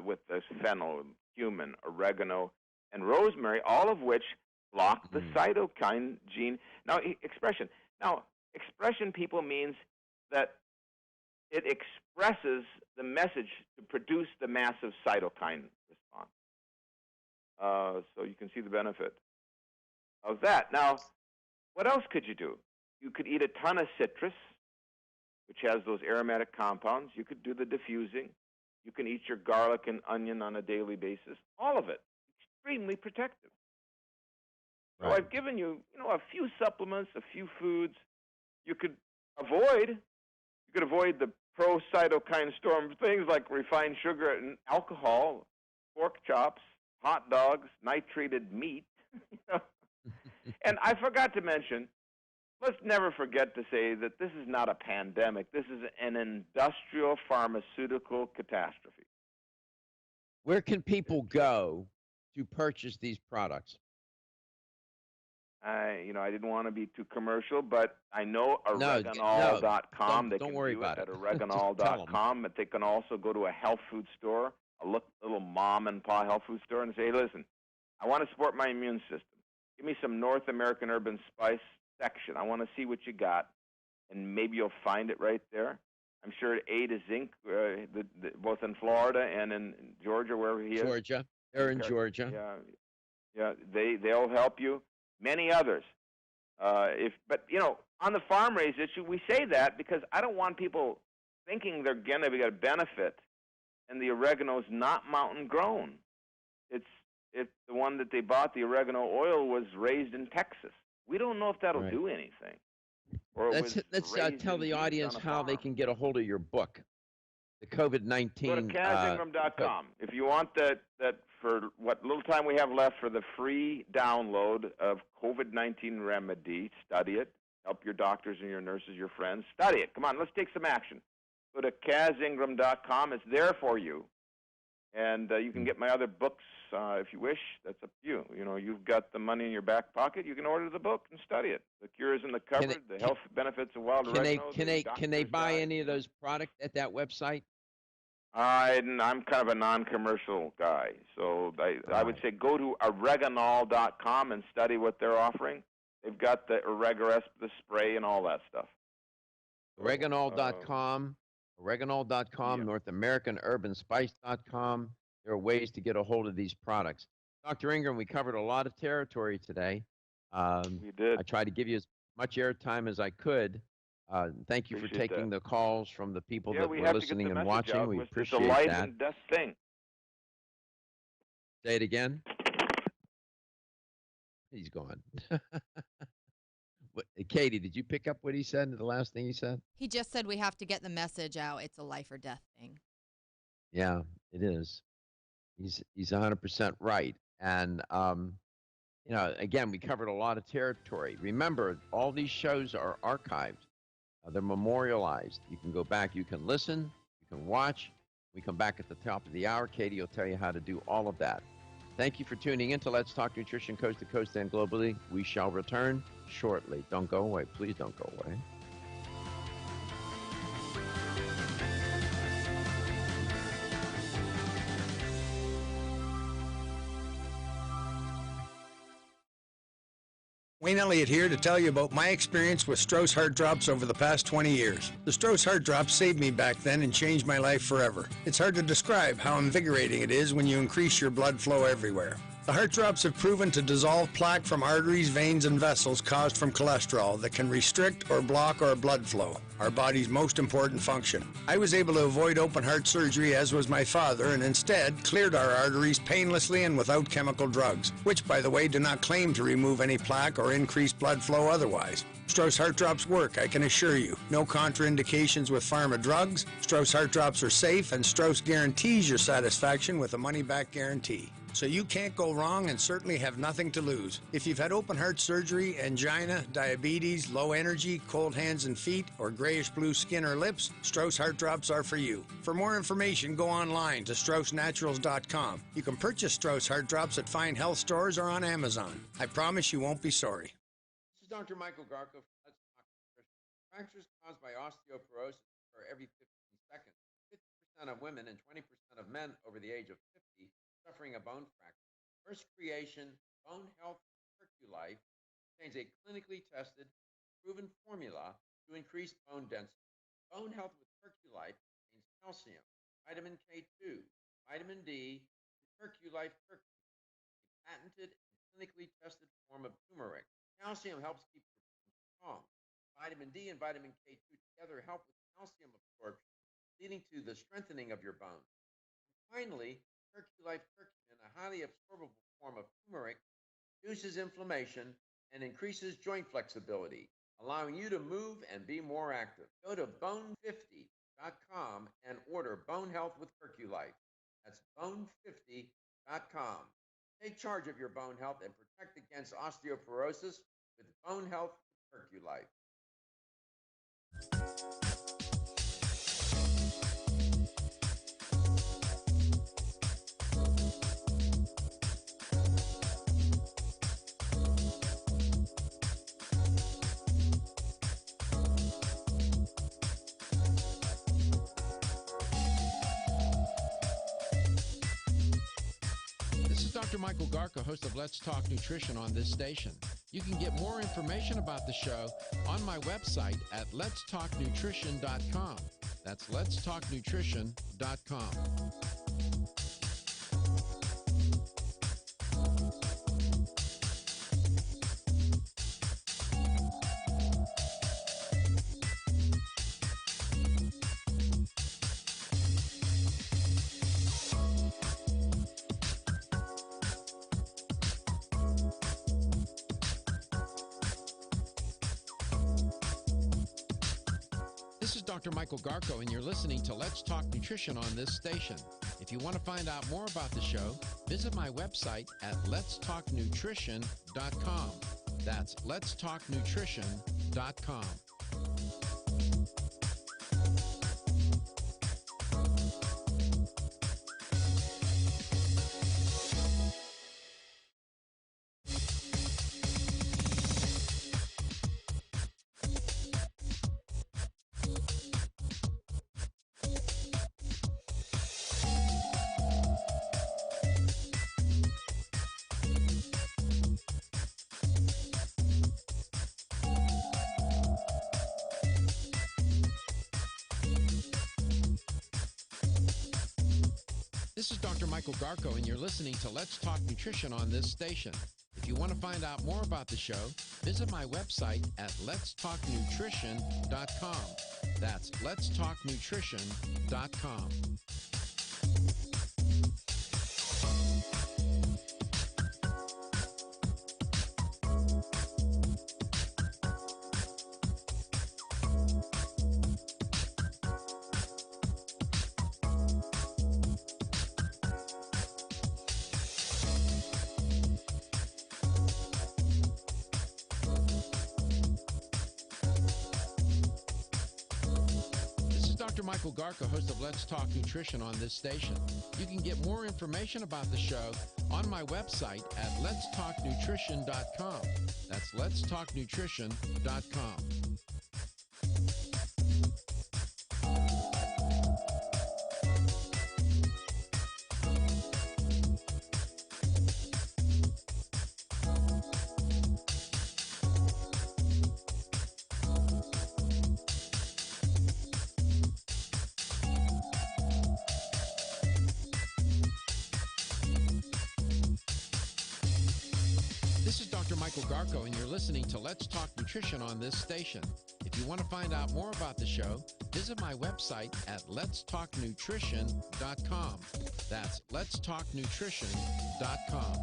with the fennel, cumin, oregano, and rosemary, all of which block the cytokine gene. Now, expression, people, means that it expresses the message to produce the massive cytokine response. So you can see the benefit of that. Now, what else could you do? You could eat a ton of citrus, which has those aromatic compounds. You could do the diffusing. You can eat your garlic and onion on a daily basis. All of it, extremely protective. Right. So I've given you, a few supplements, a few foods. You could avoid the pro-cytokine storm things like refined sugar and alcohol, pork chops, hot dogs, nitrated meat. And I forgot to mention, let's never forget to say that this is not a pandemic. This is an industrial pharmaceutical catastrophe. Where can people go to purchase these products? I didn't want to be too commercial, but I know oreganol.com. They don't can worry view about it at it. oreganol.com. But they can also go to a health food store, a little mom and pop health food store, and say, hey, listen, I want to support my immune system. Give me some North American Urban Spice section. I want to see what you got, and maybe you'll find it right there. I'm sure Ada Zinc, both in Florida and in Georgia, wherever he is. Georgia. They're in Georgia. Yeah. They'll help you. Many others. But on the farm raised issue, we say that because I don't want people thinking they're going to get a benefit, and the oregano's not mountain grown. It's the one that they bought. The oregano oil was raised in Texas. We don't know if that'll do anything. Or let's tell the audience how they can get a hold of your book, the COVID-19. Go to KazIngram.com. If you want that for what little time we have left for the free download of COVID-19 Remedy, study it. Help your doctors and your nurses, your friends. Study it. Come on, let's take some action. Go to KazIngram.com. It's there for you. And you can get my other books if you wish. That's up to you. You've got the money in your back pocket. You can order the book and study it. The Cure is in the cupboard. The health benefits of wild oregano. Can they buy any of those products at that website? I'm kind of a non-commercial guy, so I would say go to oreganol.com and study what they're offering. They've got the Oregaresp, the spray, and all that stuff. Oreganol.com, NorthAmericanUrbanSpice.com. There are ways to get a hold of these products. Dr. Ingram, we covered a lot of territory today. We did. I tried to give you as much airtime as I could. Thank you for taking the calls from the people that were listening and watching. We appreciate that. It's a life and death thing. Say it again. He's gone. Katie, did you pick up what he said, the last thing he said? He just said we have to get the message out. It's a life or death thing. Yeah, it is. He's 100% right. And, again, we covered a lot of territory. Remember, all these shows are archived. They're memorialized. You can go back. You can listen. You can watch. We come back at the top of the hour. Katie will tell you how to do all of that. Thank you for tuning in to Let's Talk Nutrition, coast to coast and globally. We shall return shortly. Don't go away. Please don't go away. Wayne Elliott here to tell you about my experience with Strauss Heart Drops over the past 20 years. The Strauss Heart Drops saved me back then and changed my life forever. It's hard to describe how invigorating it is when you increase your blood flow everywhere. The Heart Drops have proven to dissolve plaque from arteries, veins, and vessels caused from cholesterol that can restrict or block our blood flow, our body's most important function. I was able to avoid open heart surgery, as was my father, and instead cleared our arteries painlessly and without chemical drugs, which, by the way, do not claim to remove any plaque or increase blood flow otherwise. Strauss Heart Drops work, I can assure you. No contraindications with pharma drugs. Strauss Heart Drops are safe, and Strauss guarantees your satisfaction with a money-back guarantee. So you can't go wrong and certainly have nothing to lose. If you've had open heart surgery, angina, diabetes, low energy, cold hands and feet, or grayish blue skin or lips, Strauss Heart Drops are for you. For more information, go online to StraussNaturals.com. You can purchase Strauss Heart Drops at fine health stores or on Amazon. I promise you won't be sorry. This is Dr. Michael Garko. Let's talk nutrition. Fractures caused by osteoporosis occur every 15 seconds. 50% of women and 20% of men over the age of 50 suffering a bone fracture. First Creation Bone Health Perculife contains a clinically tested, proven formula to increase bone density. Bone Health with Perculife contains calcium, vitamin K2, vitamin D, and Perculife curcumin, a patented and clinically tested form of turmeric. Calcium helps keep your bones strong. Vitamin D and vitamin K2 together help with calcium absorption, leading to the strengthening of your bones. And finally, Perculife curcumin, a highly absorbable form of turmeric, reduces inflammation and increases joint flexibility, allowing you to move and be more active. Go to bone50.com and order Bone Health with Perculife. That's bone50.com. Take charge of your bone health and protect against osteoporosis with Bone Health with Perculife. This is Dr. Michael Garko, host of Let's Talk Nutrition on this station. You can get more information about the show on my website at letstalknutrition.com. That's letstalknutrition.com. This is Dr. Michael Garko, and you're listening to Let's Talk Nutrition on this station. If you want to find out more about the show, visit my website at letstalknutrition.com. That's letstalknutrition.com. This is Dr. Michael Garko, and you're listening to Let's Talk Nutrition on this station. If you want to find out more about the show, visit my website at letstalknutrition.com. That's letstalknutrition.com. Dr. Michael Garko, host of Let's Talk Nutrition on this station. You can get more information about the show on my website at letstalknutrition.com. That's letstalknutrition.com. Michael Garko, and you're listening to Let's Talk Nutrition on this station. If you want to find out more about the show, visit my website at letstalknutrition.com. That's letstalknutrition.com.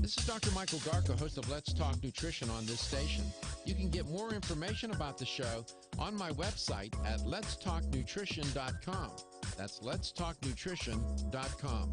This is Dr. Michael Garko, host of Let's Talk Nutrition on this station. You can get more information about the show on my website at letstalknutrition.com. That's letstalknutrition.com.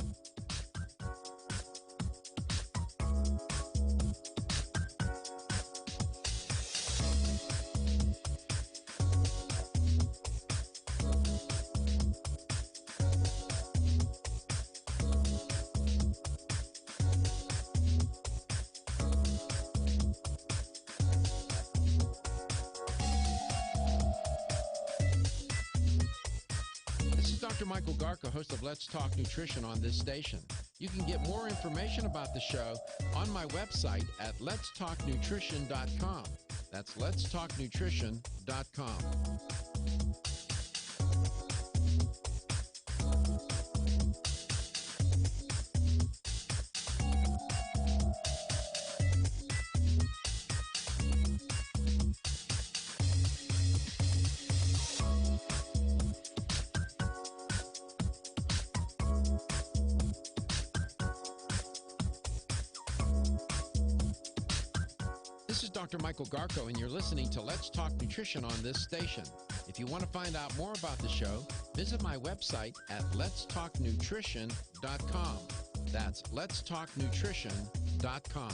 Dr. Michael Garko, host of Let's Talk Nutrition on this station. You can get more information about the show on my website at letstalknutrition.com. That's letstalknutrition.com. This is Dr. Michael Garko, and you're listening to Let's Talk Nutrition on this station. If you want to find out more about the show, visit my website at letstalknutrition.com. That's letstalknutrition.com.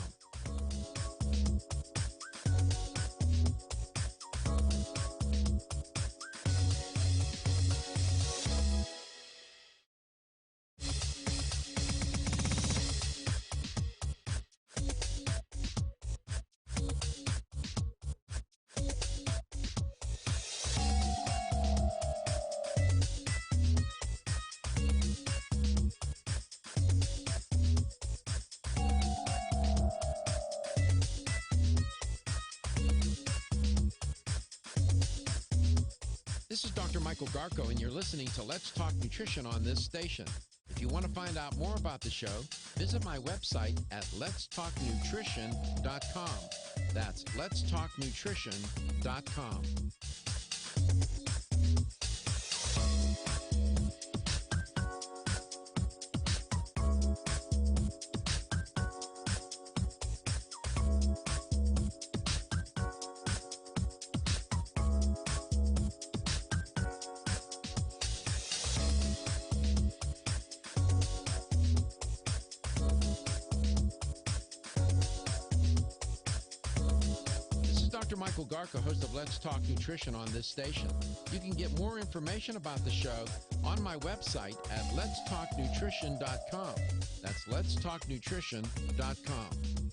This is Dr. Michael Garko, and you're listening to Let's Talk Nutrition on this station. If you want to find out more about the show, visit my website at letstalknutrition.com. That's letstalknutrition.com. Dr. Michael Garko, host of Let's Talk Nutrition on this station. You can get more information about the show on my website at letstalknutrition.com. That's letstalknutrition.com.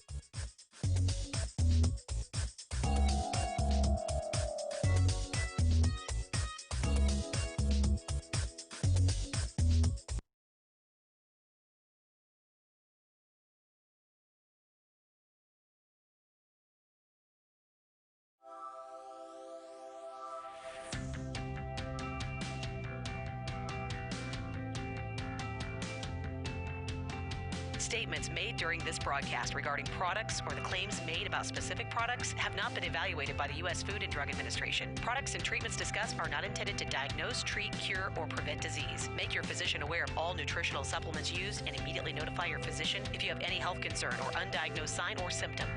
Statements made during this broadcast regarding products or the claims made about specific products have not been evaluated by the U.S. Food and Drug Administration. Products and treatments discussed are not intended to diagnose, treat, cure, or prevent disease. Make your physician aware of all nutritional supplements used and immediately notify your physician if you have any health concern or undiagnosed sign or symptom.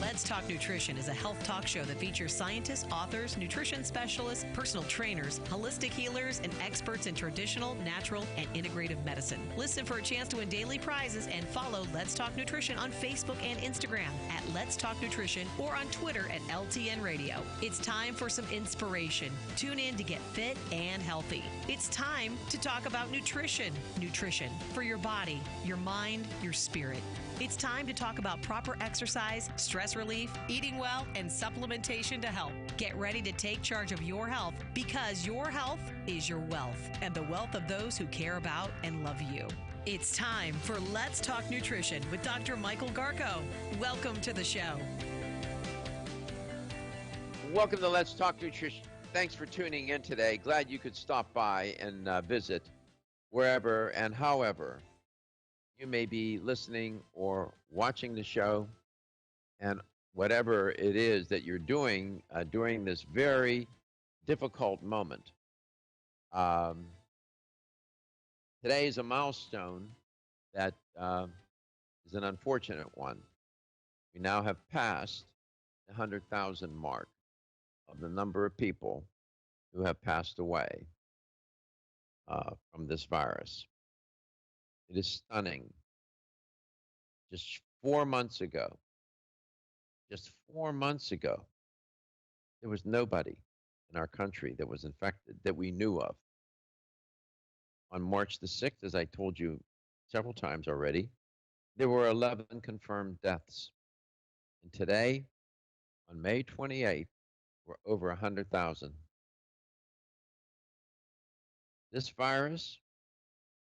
Let's Talk Nutrition is a health talk show that features scientists, authors, nutrition specialists, personal trainers, holistic healers, and experts in traditional, natural, and integrative medicine. Listen for a chance to win daily prizes and follow Let's Talk Nutrition on Facebook and Instagram at Let's Talk Nutrition or on Twitter at LTN Radio. It's time for some inspiration. Tune in to get fit and healthy. It's time to talk about nutrition. Nutrition for your body, your mind, your spirit. It's time to talk about proper exercise, stress stress relief, eating well, and supplementation to help. Get ready to take charge of your health because your health is your wealth and the wealth of those who care about and love you. It's time for Let's Talk Nutrition with Dr. Michael Garko. Welcome to the show. Welcome to Let's Talk Nutrition. Thanks for tuning in today. Glad you could stop by and visit wherever and however you may be listening or watching the show, and whatever it is that you're doing during this very difficult moment. Today is a milestone that is an unfortunate one. We now have passed the 100,000 mark of the number of people who have passed away from this virus. It is stunning. Just 4 months ago, there was nobody in our country that was infected that we knew of. On March the 6th, as I told you several times already, there were 11 confirmed deaths. And today, on May 28th, we're over 100,000. This virus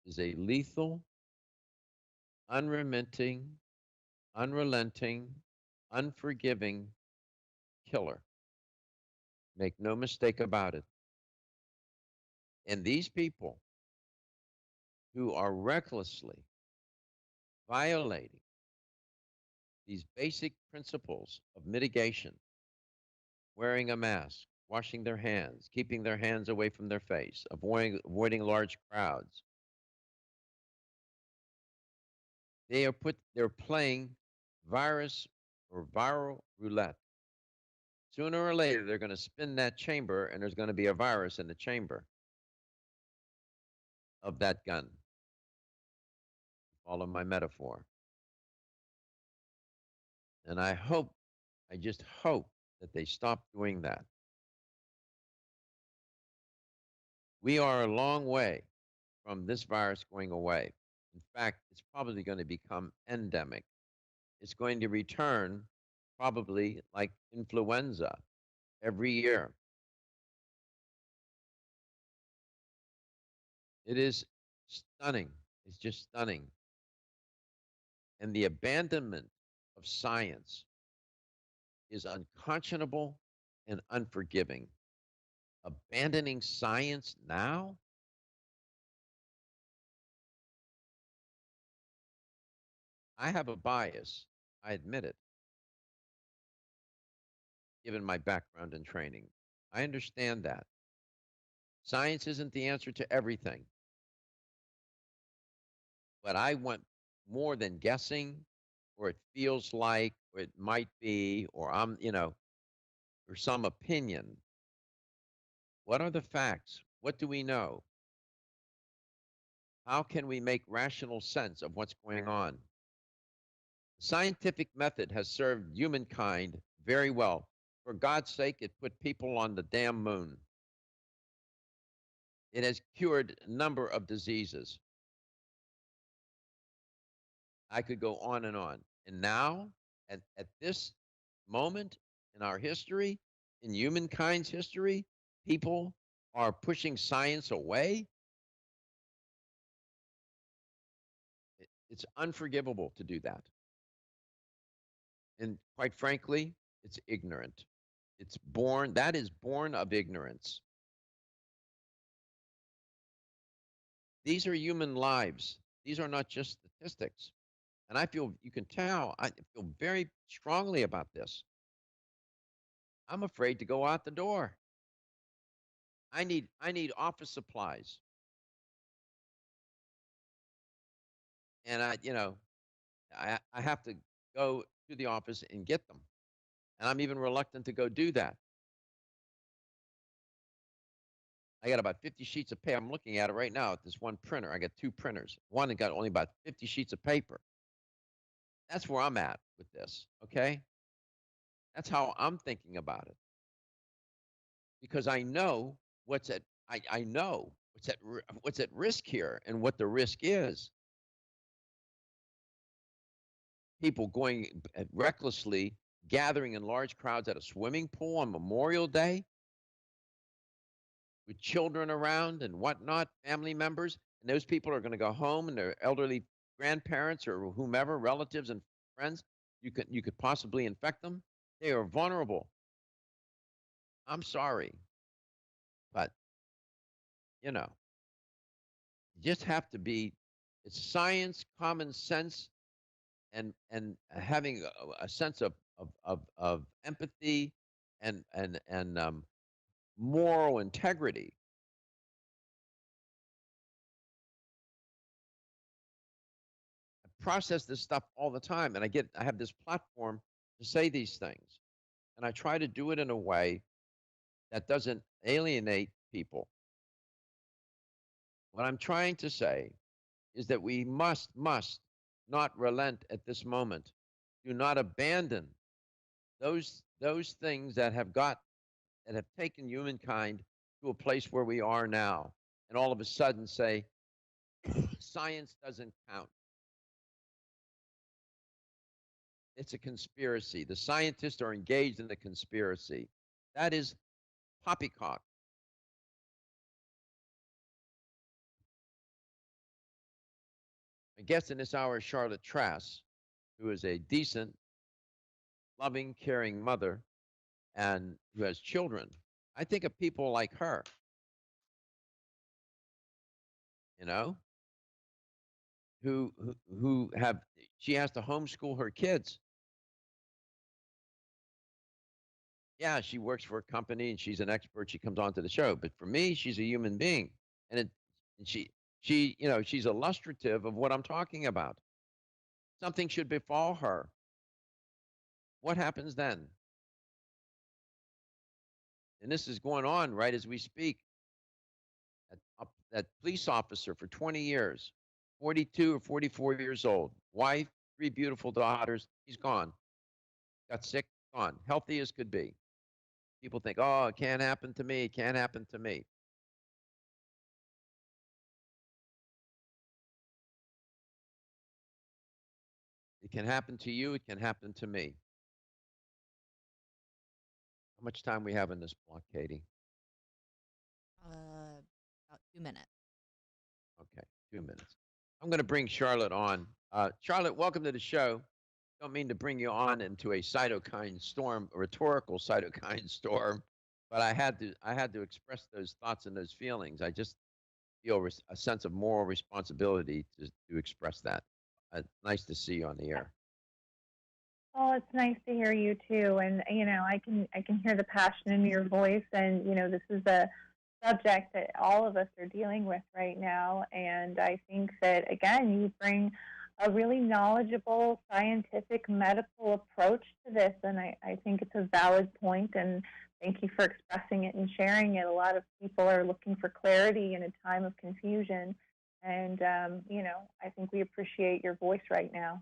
is a lethal, unremitting, unrelenting, unforgiving killer. Make no mistake about it. And these people who are recklessly violating these basic principles of mitigation, wearing a mask, washing their hands, keeping their hands away from their face, avoiding large crowds, they're playing virus or viral roulette. Sooner or later, they're going to spin that chamber, and there's going to be a virus in the chamber of that gun. Follow my metaphor. And I just hope that they stop doing that. We are a long way from this virus going away. In fact, it's probably going to become endemic. It's going to return probably like influenza every year. It is stunning. It's just stunning. And the abandonment of science is unconscionable and unforgiving. Abandoning science now? I have a bias, I admit it, given my background and training. I understand that. Science isn't the answer to everything. But I want more than guessing, or it feels like, or it might be, or or some opinion. What are the facts? What do we know? How can we make rational sense of what's going on? The scientific method has served humankind very well. For God's sake, it put people on the damn moon. It has cured a number of diseases. I could go on and on. And now, at this moment in our history, in humankind's history, people are pushing science away. It's unforgivable to do that. And quite frankly, it's ignorant. That is born of ignorance. These are human lives. These are not just statistics. And I feel, you can tell, I feel very strongly about this. I'm afraid to go out the door. I need office supplies. And I have to go to the office and get them. And I'm even reluctant to go do that. I got about 50 sheets of paper. I'm looking at it right now at this one printer. I got two printers. One that got only about 50 sheets of paper. That's where I'm at with this, okay? That's how I'm thinking about it. Because I know what's at risk here and what the risk is. People going recklessly gathering in large crowds at a swimming pool on Memorial Day with children around and whatnot, family members, and those people are going to go home and their elderly grandparents or whomever, relatives and friends, you could possibly infect them. They are vulnerable. I'm sorry, but you know, you just have to be. It's science, common sense, and having a sense of empathy and moral integrity. I process this stuff all the time, and I have this platform to say these things, and I try to do it in a way that doesn't alienate people. What I'm trying to say is that we must not relent at this moment. Do not abandon those things that have taken humankind to a place where we are now, and all of a sudden say science doesn't count. It's a conspiracy. The scientists are engaged in the conspiracy. That is poppycock. My guest in this hour is Charlotte Trass, who is a decent, loving, caring mother and who has children. I think of people like her, you know, who have, she has to homeschool her kids. Yeah, she works for a company and she's an expert. She comes onto the show, but for me, she's a human being, and she, you know, she's illustrative of what I'm talking about. Something should befall her. What happens then? And this is going on right as we speak. That police officer for 20 years, 42 or 44 years old, wife, 3 beautiful daughters, he's gone. Got sick, gone, healthy as could be. People think, oh, it can't happen to me, it can't happen to me. It can happen to you, it can happen to me. How much time we have in this block, Katie? About 2 minutes. Okay, 2 minutes. I'm going to bring Charlotte on. Charlotte, welcome to the show. Don't mean to bring you on into a cytokine storm, a rhetorical cytokine storm, but I had to express those thoughts and those feelings. I just feel a sense of moral responsibility to express that. Nice to see you on the air. Oh, it's nice to hear you too, and you know, I can hear the passion in your voice, and you know, this is a subject that all of us are dealing with right now, and I think that again, you bring a really knowledgeable, scientific, medical approach to this, and I think it's a valid point, and thank you for expressing it and sharing it. A lot of people are looking for clarity in a time of confusion, and you know, I think we appreciate your voice right now.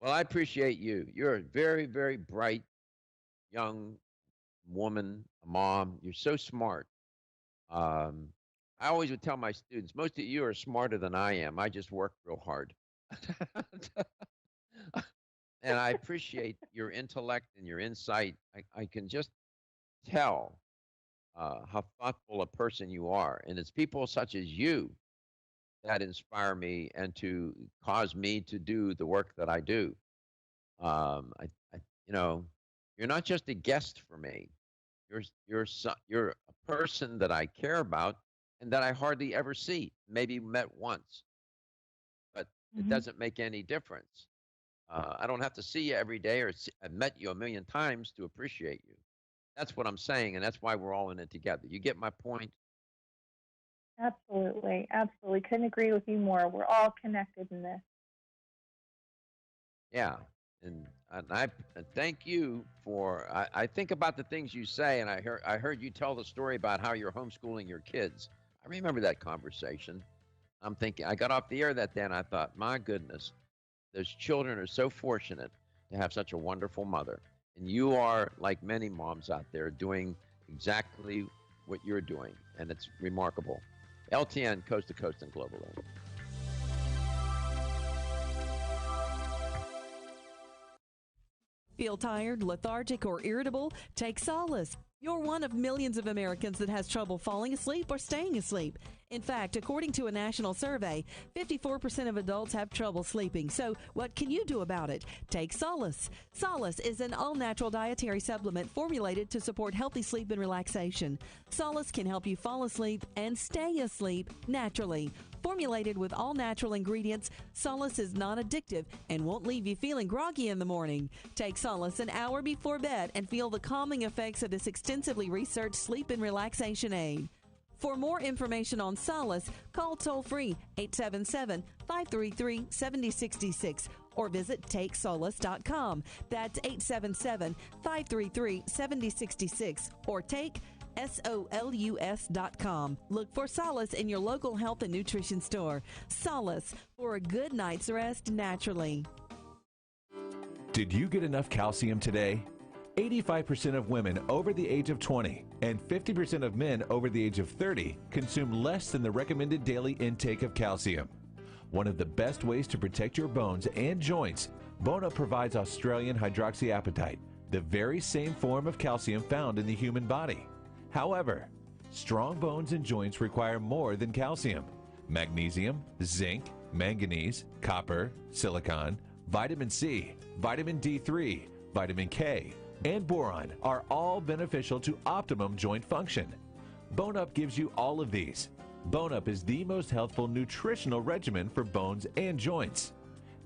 Well, I appreciate you. You're a very, very bright young woman, a mom. You're so smart. I always would tell my students, most of you are smarter than I am. I just work real hard. And I appreciate your intellect and your insight. I can just tell how thoughtful a person you are. And it's people such as you that inspire me and to cause me to do the work that I do. You know, you're not just a guest for me. You're a person that I care about and that I hardly ever see. Maybe met once, but it doesn't make any difference. I don't have to see you every day, or I've met you a million times to appreciate you. That's what I'm saying, and that's why we're all in it together. You get my point? Absolutely, absolutely. Couldn't agree with you more. We're all connected in this. Yeah, and I thank you for. I think about the things you say, and I heard you tell the story about how you're homeschooling your kids. I remember that conversation. I'm thinking, I got off the air that day, and I thought, my goodness, those children are so fortunate to have such a wonderful mother. And you are, like many moms out there, doing exactly what you're doing, and it's remarkable. LTN, Coast to Coast and globally. Feel tired, lethargic, or irritable? Take solace. You're one of millions of Americans that has trouble falling asleep or staying asleep. In fact, according to a national survey, 54% of adults have trouble sleeping. So what can you do about it? Take Solace. Solace is an all-natural dietary supplement formulated to support healthy sleep and relaxation. Solace can help you fall asleep and stay asleep naturally. Formulated with all-natural ingredients, Solace is non-addictive and won't leave you feeling groggy in the morning. Take Solace an hour before bed and feel the calming effects of this extensively researched sleep and relaxation aid. For more information on Solace, call toll-free 877-533-7066 or visit TakeSolace.com. That's 877-533-7066 or take SOLUS.com. Look for Solace in your local health and nutrition store. Solace, for a good night's rest naturally. Did you get enough calcium today? 85% of women over the age of 20 and 50% of men over the age of 30 consume less than the recommended daily intake of calcium. One of the best ways to protect your bones and joints, Bone Up provides Australian hydroxyapatite, the very same form of calcium found in the human body. However, strong bones and joints require more than calcium. Magnesium, zinc, manganese, copper, silicon, vitamin C, vitamin D3, vitamin K, and boron are all beneficial to optimum joint function. Bone Up gives you all of these. Bone Up is the most healthful nutritional regimen for bones and joints.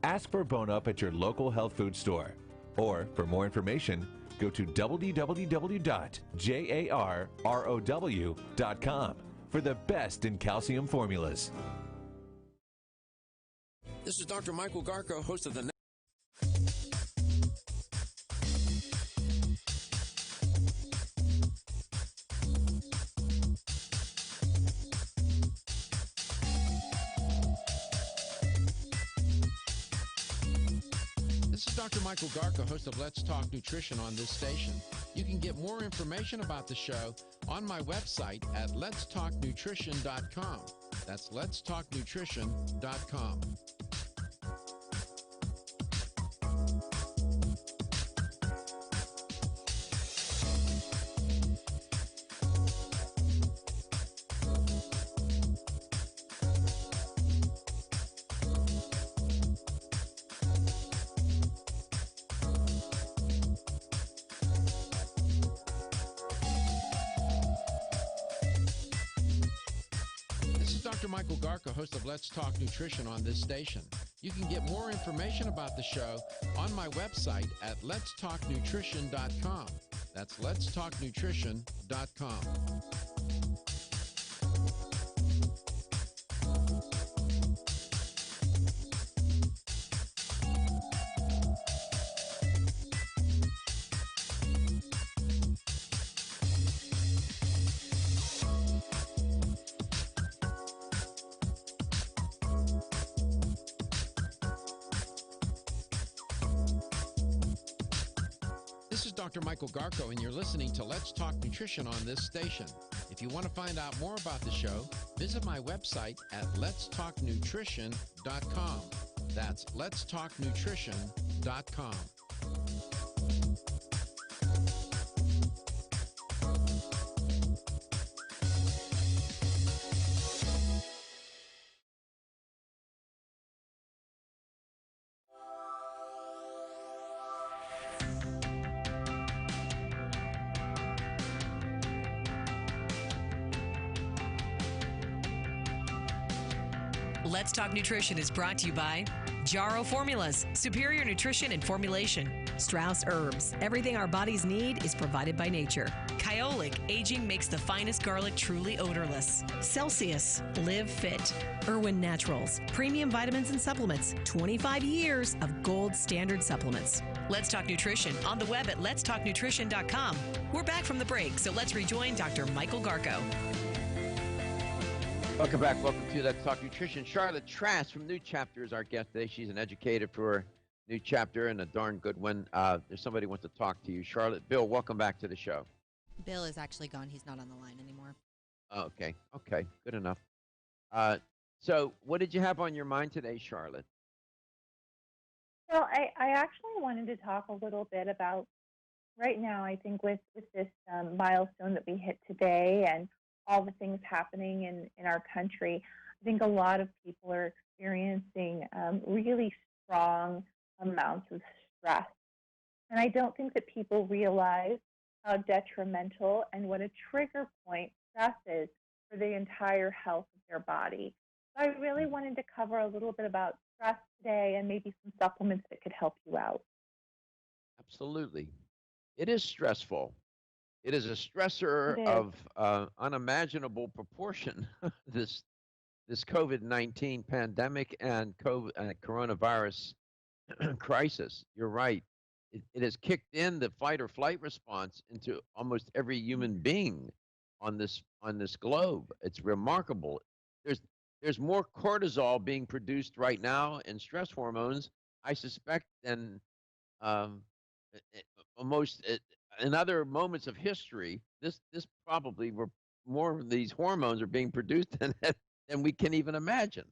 Ask for Bone Up at your local health food store. Or, for more information, go to www.jarrow.com for the best in calcium formulas. This is Dr. Michael Garko, host of the Dr. Michael Garko, host of Let's Talk Nutrition on this station. You can get more information about the show on my website at letstalknutrition.com. That's letstalknutrition.com. Dr. Michael Garko, host of Let's Talk Nutrition on this station. You can get more information about the show on my website at letstalknutrition.com. That's letstalknutrition.com. This is Dr. Michael Garko, and you're listening to Let's Talk Nutrition on this station. If you want to find out more about the show, visit my website at letstalknutrition.com. That's letstalknutrition.com. Let's Talk Nutrition is brought to you by Jarrow Formulas, superior nutrition and formulation. Strauss Herbs, everything our bodies need is provided by nature. Kyolic, aging makes the finest garlic truly odorless. Celsius, live fit. Irwin Naturals, premium vitamins and supplements. 25 years of gold standard supplements. Let's Talk Nutrition on the web at letstalknutrition.com. We're back from the break, so let's rejoin Dr. Michael Garko. Welcome back. Welcome to Let's Talk Nutrition. Charlotte Trask from New Chapter is our guest today. She's an educator for New Chapter and a darn good one. There's somebody who wants to talk to you. Charlotte, Bill, welcome back to the show. Bill is actually gone. He's not on the line anymore. Oh, okay. Okay. Good enough. So what did you have on your mind today, Charlotte? Well, I actually wanted to talk a little bit about right now. I think with this milestone that we hit today and all the things happening in our country, I think a lot of people are experiencing really strong amounts of stress. And I don't think that people realize how detrimental and what a trigger point stress is for the entire health of their body. So I really wanted to cover a little bit about stress today and maybe some supplements that could help you out. Absolutely. It is stressful. It is a stressor It is. of unimaginable proportion. This COVID-19 pandemic and coronavirus crisis. You're right. It has kicked in the fight or flight response into almost every human being on this globe. It's remarkable. There's there's more cortisol being produced right now and stress hormones, I suspect, than um, almost in other moments of history. This probably were more of these hormones are being produced than we can even imagine.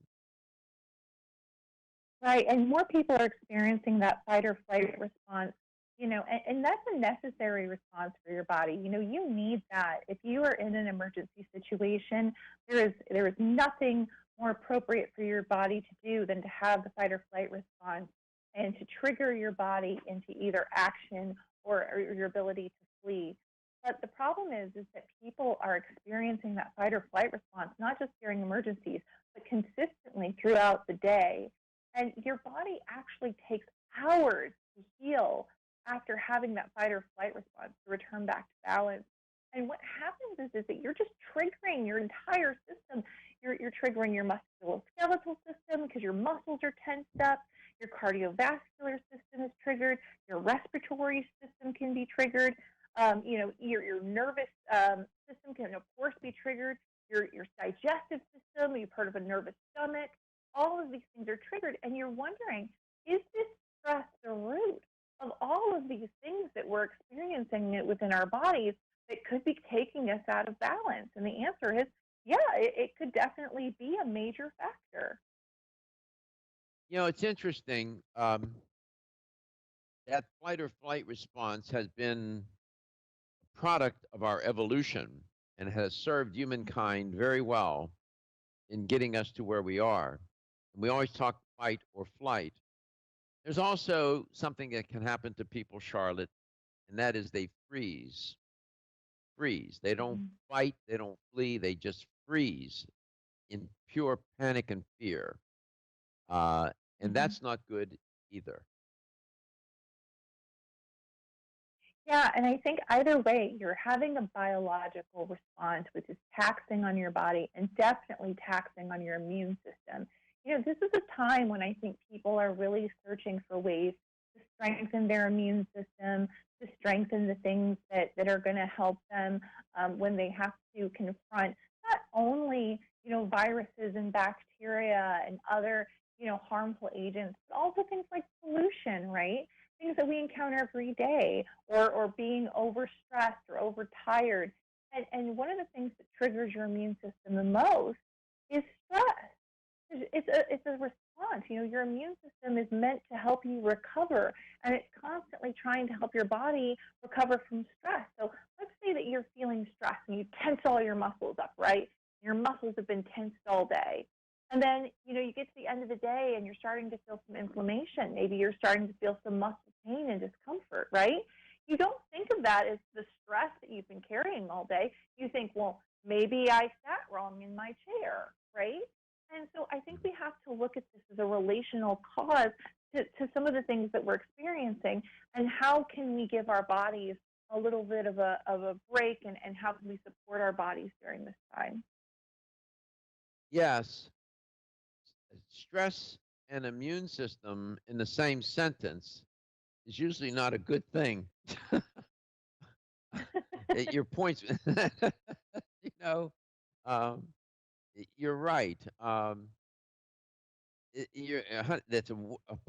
Right, and more people are experiencing that fight or flight response, and that's a necessary response for your body. You need that. If you are in an emergency situation, there is nothing more appropriate for your body to do than to have the fight or flight response and to trigger your body into either action or your ability to flee. But the problem is that people are experiencing that fight or flight response not just during emergencies, but consistently throughout the day. And your body actually takes hours to heal after having that fight or flight response to return back to balance. And what happens is that you're just triggering your entire system. You're triggering your musculoskeletal system because your muscles are tensed up. Your cardiovascular system is triggered. Your respiratory system can be triggered. Your nervous system can, of course, be triggered. Your digestive system, you've heard of a nervous stomach. All of these things are triggered, and you're wondering, is this stress the root of all of these things that we're experiencing within our bodies that could be taking us out of balance? And the answer is, yeah, it could definitely be a major factor. It's interesting. That fight or flight response has been a product of our evolution and has served humankind very well in getting us to where we are. And we always talk fight or flight. There's also something that can happen to people, Charlotte, and that is they freeze. Freeze. They don't fight, they don't flee, they just freeze in pure panic and fear. And that's not good either. Yeah, and I think either way, you're having a biological response, which is taxing on your body and definitely taxing on your immune system. This is a time when I think people are really searching for ways to strengthen their immune system, to strengthen the things that are going to help them when they have to confront not only, viruses and bacteria and other, harmful agents, but also things like pollution, right? Things that we encounter every day, or being overstressed or overtired. And one of the things that triggers your immune system the most is stress. It's a response. Your immune system is meant to help you recover, and it's constantly trying to help your body recover from stress. So let's say that you're feeling stressed and you tense all your muscles up, right? Your muscles have been tensed all day. And then, you get to the end of the day and you're starting to feel some inflammation. Maybe you're starting to feel some muscle pain and discomfort, right? You don't think of that as the stress that you've been carrying all day. You think, well, maybe I sat wrong in my chair, right? And so I think we have to look at this as a relational cause to some of the things that we're experiencing, and how can we give our bodies a little bit of a break, and how can we support our bodies during this time? Yes, stress and immune system in the same sentence is usually not a good thing. Your points, you know, um, you're right. That's a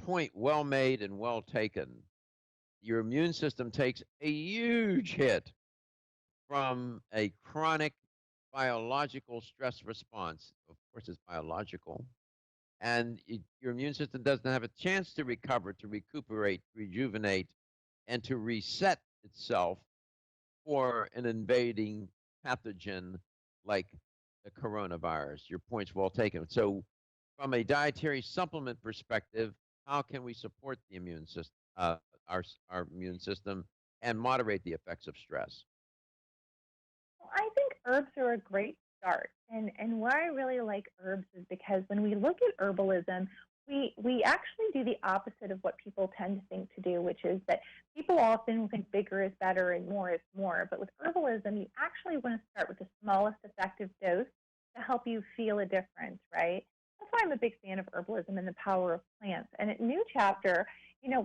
point well made and well taken. Your immune system takes a huge hit from a chronic biological stress response. Of course, it's biological. and your immune system doesn't have a chance to recover, to recuperate, rejuvenate, and to reset itself for an invading pathogen like the coronavirus. Your point's well taken. So, from a dietary supplement perspective, how can we support the immune system, our immune system, and moderate the effects of stress? Well, I think herbs are a great start. And why I really like herbs is because when we look at herbalism, we actually do the opposite of what people tend to think to do, which is that people often think bigger is better and more is more. But with herbalism, you actually want to start with the smallest effective dose to help you feel a difference, right? That's why I'm a big fan of herbalism and the power of plants. And at New Chapter,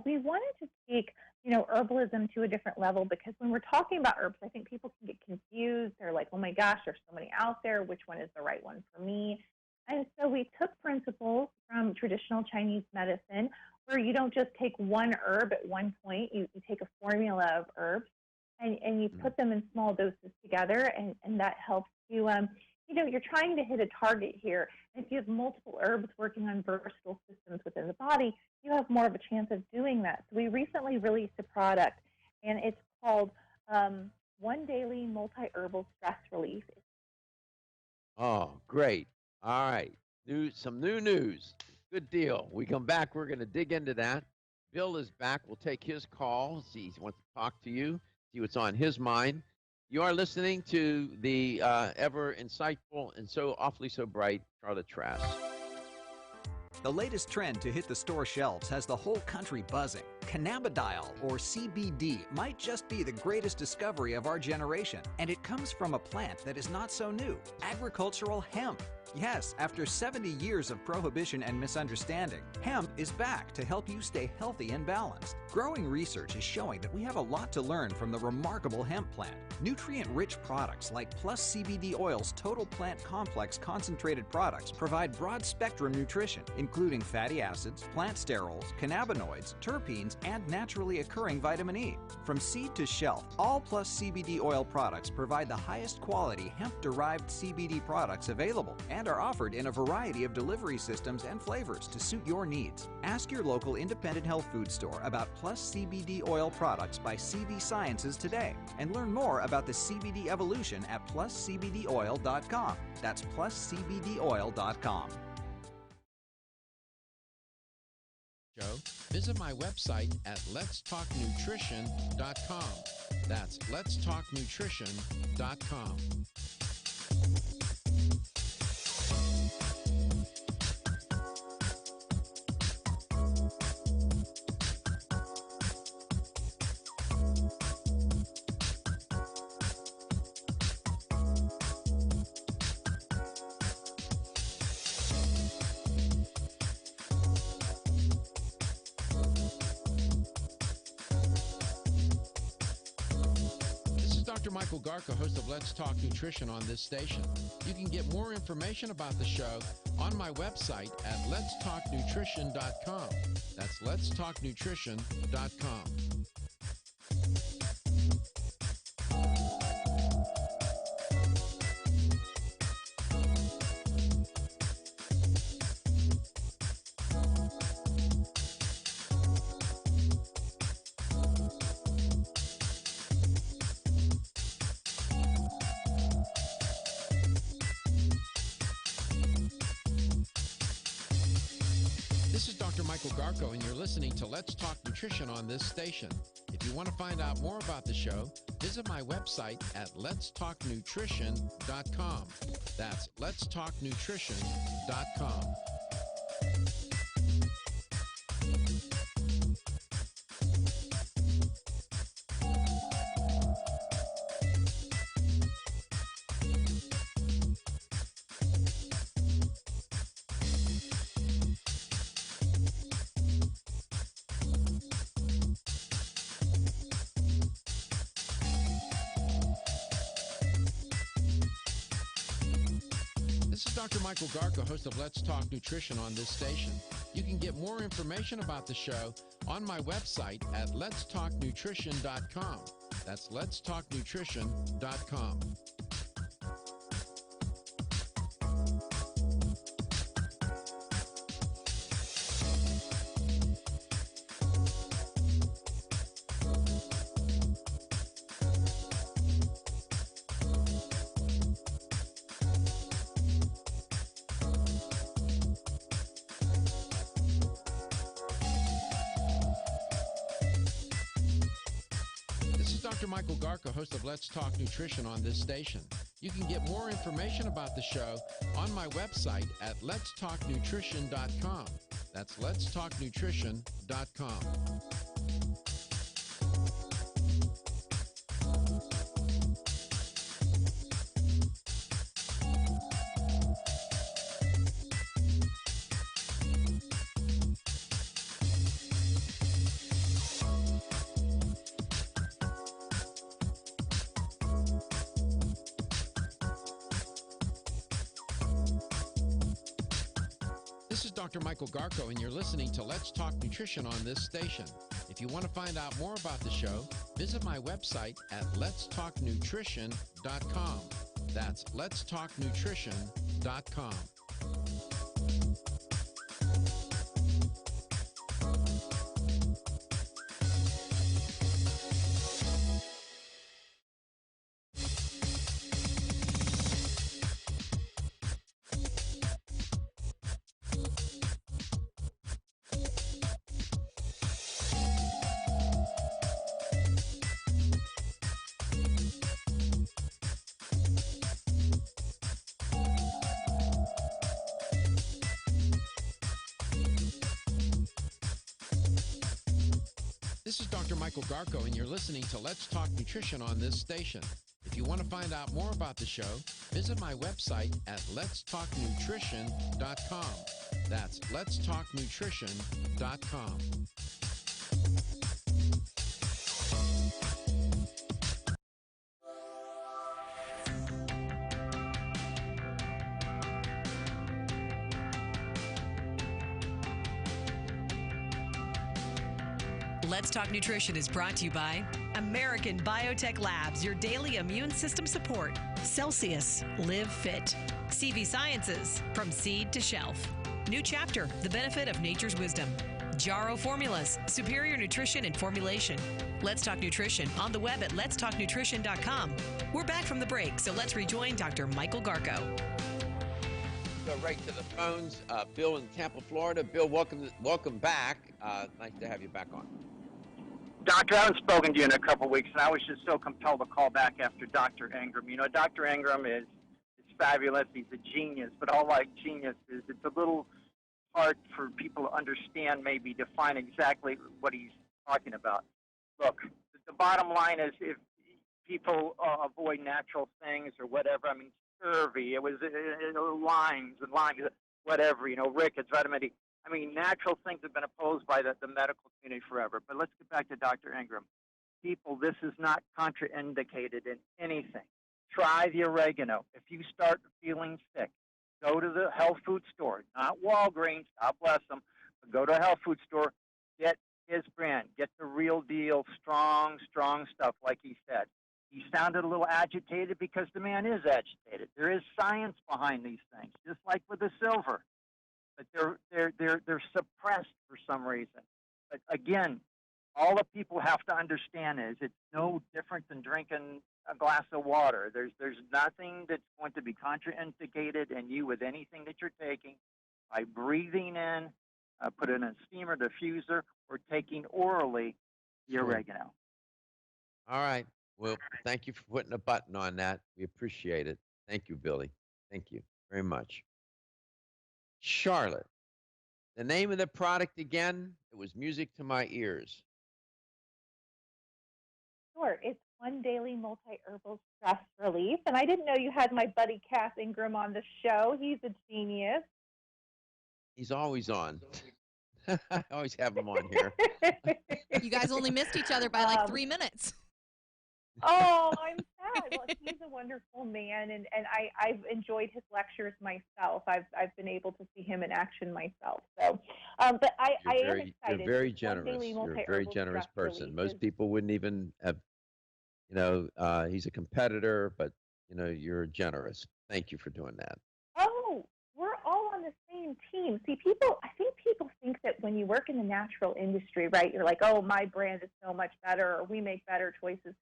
we wanted to take, herbalism to a different level, because when we're talking about herbs, I think people can get confused. They're like, oh my gosh, there's so many out there. Which one is the right one for me? And so we took principles from traditional Chinese medicine where you don't just take one herb at one point. You take a formula of herbs and you put them in small doses together, and that helps you, you're trying to hit a target here. And if you have multiple herbs working on versatile systems within the body, you have more of a chance of doing that. So we recently released a product, and it's called One Daily Multi-Herbal Stress Relief. Oh, great. All right. Some new news. Good deal. We come back, we're going to dig into that. Bill is back. We'll take his call. See, he wants to talk to you, see what's on his mind. You are listening to the ever insightful and so awfully so bright Charlotte Trask. The latest trend to hit the store shelves has the whole country buzzing. Cannabidiol, or CBD, might just be the greatest discovery of our generation, and it comes from a plant that is not so new, agricultural hemp. Yes, after 70 years of prohibition and misunderstanding, hemp is back to help you stay healthy and balanced. Growing research is showing that we have a lot to learn from the remarkable hemp plant. Nutrient-rich products like Plus CBD Oil's Total Plant Complex concentrated products provide broad-spectrum nutrition, including fatty acids, plant sterols, cannabinoids, terpenes, and naturally occurring vitamin E. From seed to shelf, all Plus CBD Oil products provide the highest quality hemp-derived CBD products available and are offered in a variety of delivery systems and flavors to suit your needs. Ask your local independent health food store about Plus CBD Oil products by CV Sciences today, and learn more about the CBD evolution at pluscbdoil.com. That's pluscbdoil.com. Visit my website at letstalknutrition.com. That's letstalknutrition.com. Dr. Michael Garka, host of Let's Talk Nutrition on this station. You can get more information about the show on my website at letstalknutrition.com. That's letstalknutrition.com. This is Dr. Michael Garko, and you're listening to Let's Talk Nutrition on this station. If you want to find out more about the show, visit my website at letstalknutrition.com. That's letstalknutrition.com. This is Dr. Michael Garko, host of Let's Talk Nutrition on this station. You can get more information about the show on my website at letstalknutrition.com. That's letstalknutrition.com. Dr. Michael Garko, host of Let's Talk Nutrition on this station. You can get more information about the show on my website at letstalknutrition.com. That's letstalknutrition.com. This is Dr. Michael Garko, and you're listening to Let's Talk Nutrition on this station. If you want to find out more about the show, visit my website at letstalknutrition.com. That's letstalknutrition.com. This is Dr. Michael Garko, and you're listening to Let's Talk Nutrition on this station. If you want to find out more about the show, visit my website at letstalknutrition.com. That's letstalknutrition.com. Let's Talk Nutrition is brought to you by American Biotech Labs, your daily immune system support. Celsius, Live Fit. CV Sciences, from seed to shelf. New Chapter, the benefit of nature's wisdom. Jarrow Formulas, superior nutrition and formulation. Let's Talk Nutrition on the web at letstalknutrition.com. We're back from the break, so let's rejoin Dr. Michael Garko. Go right to the phones. Bill in Tampa, Florida. Bill, welcome back. Nice to have you back on. Doctor, I haven't spoken to you in a couple of weeks, and I was just so compelled to call back after Dr. Ingram. You know, Dr. Ingram is fabulous. He's a genius, but all like geniuses, it's a little hard for people to understand, maybe define exactly what he's talking about. Look, the bottom line is if people avoid natural things or whatever, I mean, scurvy, it was Lyme, whatever, you know, rickets, vitamin D. I mean, natural things have been opposed by the medical community forever. But let's get back to Dr. Ingram. People, this is not contraindicated in anything. Try the oregano. If you start feeling sick, go to the health food store, not Walgreens, God bless them, but go to a health food store, get his brand, get the real deal, strong stuff, like he said. He sounded a little agitated because the man is agitated. There is science behind these things, just like with the silver. But they're suppressed for some reason. But again, all the people have to understand is it's no different than drinking a glass of water. There's nothing that's going to be contraindicated in you with anything that you're taking by breathing in, put it in a steamer diffuser, or taking orally the oregano. All right. Well, thank you for putting a button on that. We appreciate it. Thank you, Billy. Thank you very much. Charlotte, the name of the product again, it was music to my ears. Sure. It's One Daily Multi-Herbal Stress Relief. And I didn't know you had my buddy Cass Ingram on the show. He's a genius. He's always on. I always have him on here. You guys only missed each other by like 3 minutes. Oh, I'm sad. Well, he's a wonderful man, and I've enjoyed his lectures myself. I've been able to see him in action myself. So, but I am excited. You're very generous. You're a very generous person. Most people wouldn't even have, you know, he's a competitor, but, you know, you're generous. Thank you for doing that. Oh, we're all on the same team. See, I think people think that when you work in the natural industry, right, you're like, oh, my brand is so much better, or we make better choices.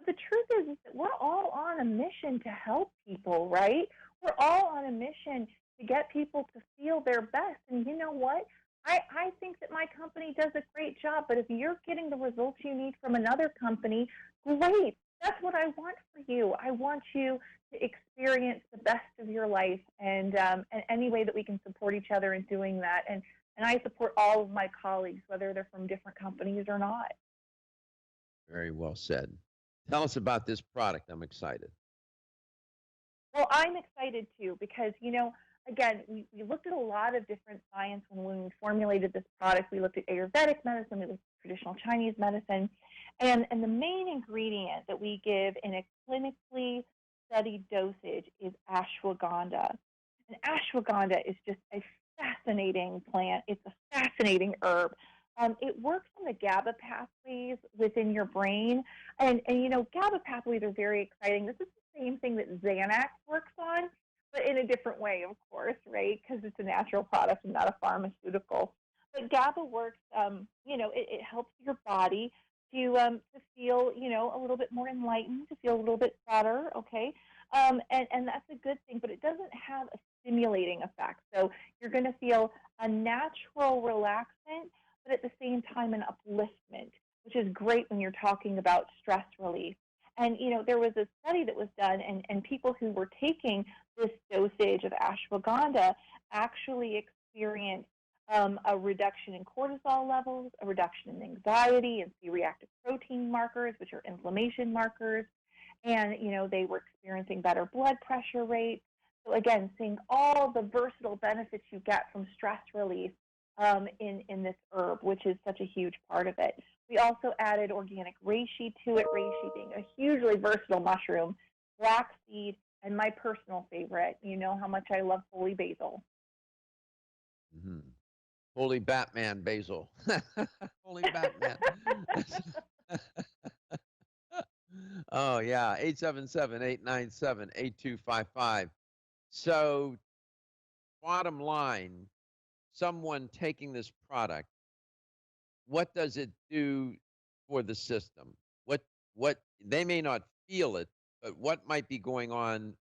The truth is that we're all on a mission to help people, right? We're all on a mission to get people to feel their best. And you know what? I think that my company does a great job, but if you're getting the results you need from another company, great. That's what I want for you. I want you to experience the best of your life, and any way that we can support each other in doing that. And I support all of my colleagues, whether they're from different companies or not. Very well said. Tell us about this product. I'm excited. Well, I'm excited too because, again, we looked at a lot of different science when we formulated this product. We looked at Ayurvedic medicine, we looked at traditional Chinese medicine, and the main ingredient that we give in a clinically studied dosage is ashwagandha. And ashwagandha is just a fascinating plant. It's a fascinating herb. It works on the GABA pathways within your brain. And GABA pathways are very exciting. This is the same thing that Xanax works on, but in a different way, of course, right? Because it's a natural product and not a pharmaceutical. But GABA works, it helps your body to feel, a little bit more enlightened, to feel a little bit better, okay? And that's a good thing, but it doesn't have a stimulating effect. So you're going to feel a natural relaxant, but at the same time an upliftment, which is great when you're talking about stress relief. And, there was a study that was done, and people who were taking this dosage of ashwagandha actually experienced a reduction in cortisol levels, a reduction in anxiety and C-reactive protein markers, which are inflammation markers. And, they were experiencing better blood pressure rates. So, again, seeing all the versatile benefits you get from stress relief in this herb, which is such a huge part of it. We also added organic reishi to it, reishi being a hugely versatile mushroom, flaxseed, and my personal favorite, you know how much I love holy basil. Mm-hmm. Holy Batman basil. Holy Batman. Oh, yeah. 877-897-8255. So, bottom line, someone taking this product, what does it do for the system? What they may not feel it, but what might be going on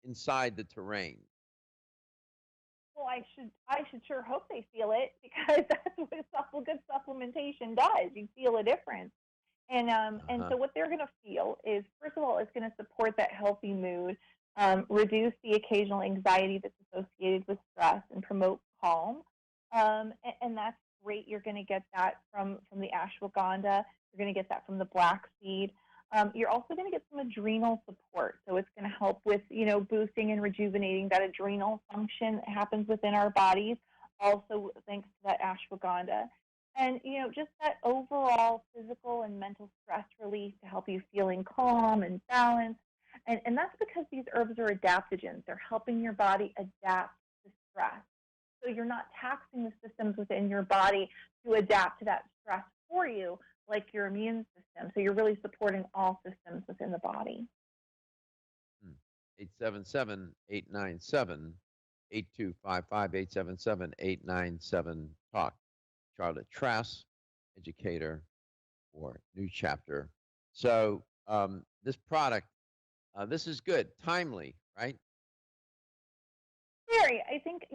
inside the terrain? Well, I should sure hope they feel it because that's what good supplementation does. You feel a difference. And so what they're going to feel is, first of all, it's going to support that healthy mood, reduce the occasional anxiety that's associated with stress, and promote calm. And that's great. You're going to get that from the ashwagandha. You're going to get that from the black seed. You're also going to get some adrenal support. So it's going to help with, boosting and rejuvenating that adrenal function that happens within our bodies, also thanks to that ashwagandha. And, just that overall physical and mental stress relief to help you feeling calm and balanced. And that's because these herbs are adaptogens. They're helping your body adapt to stress. So you're not taxing the systems within your body to adapt to that stress for you, like your immune system. So you're really supporting all systems within the body. 877-897-8255, 877-897-TALK. Charlotte Trass, educator for New Chapter. So this product, this is good, timely, right? Very. I think,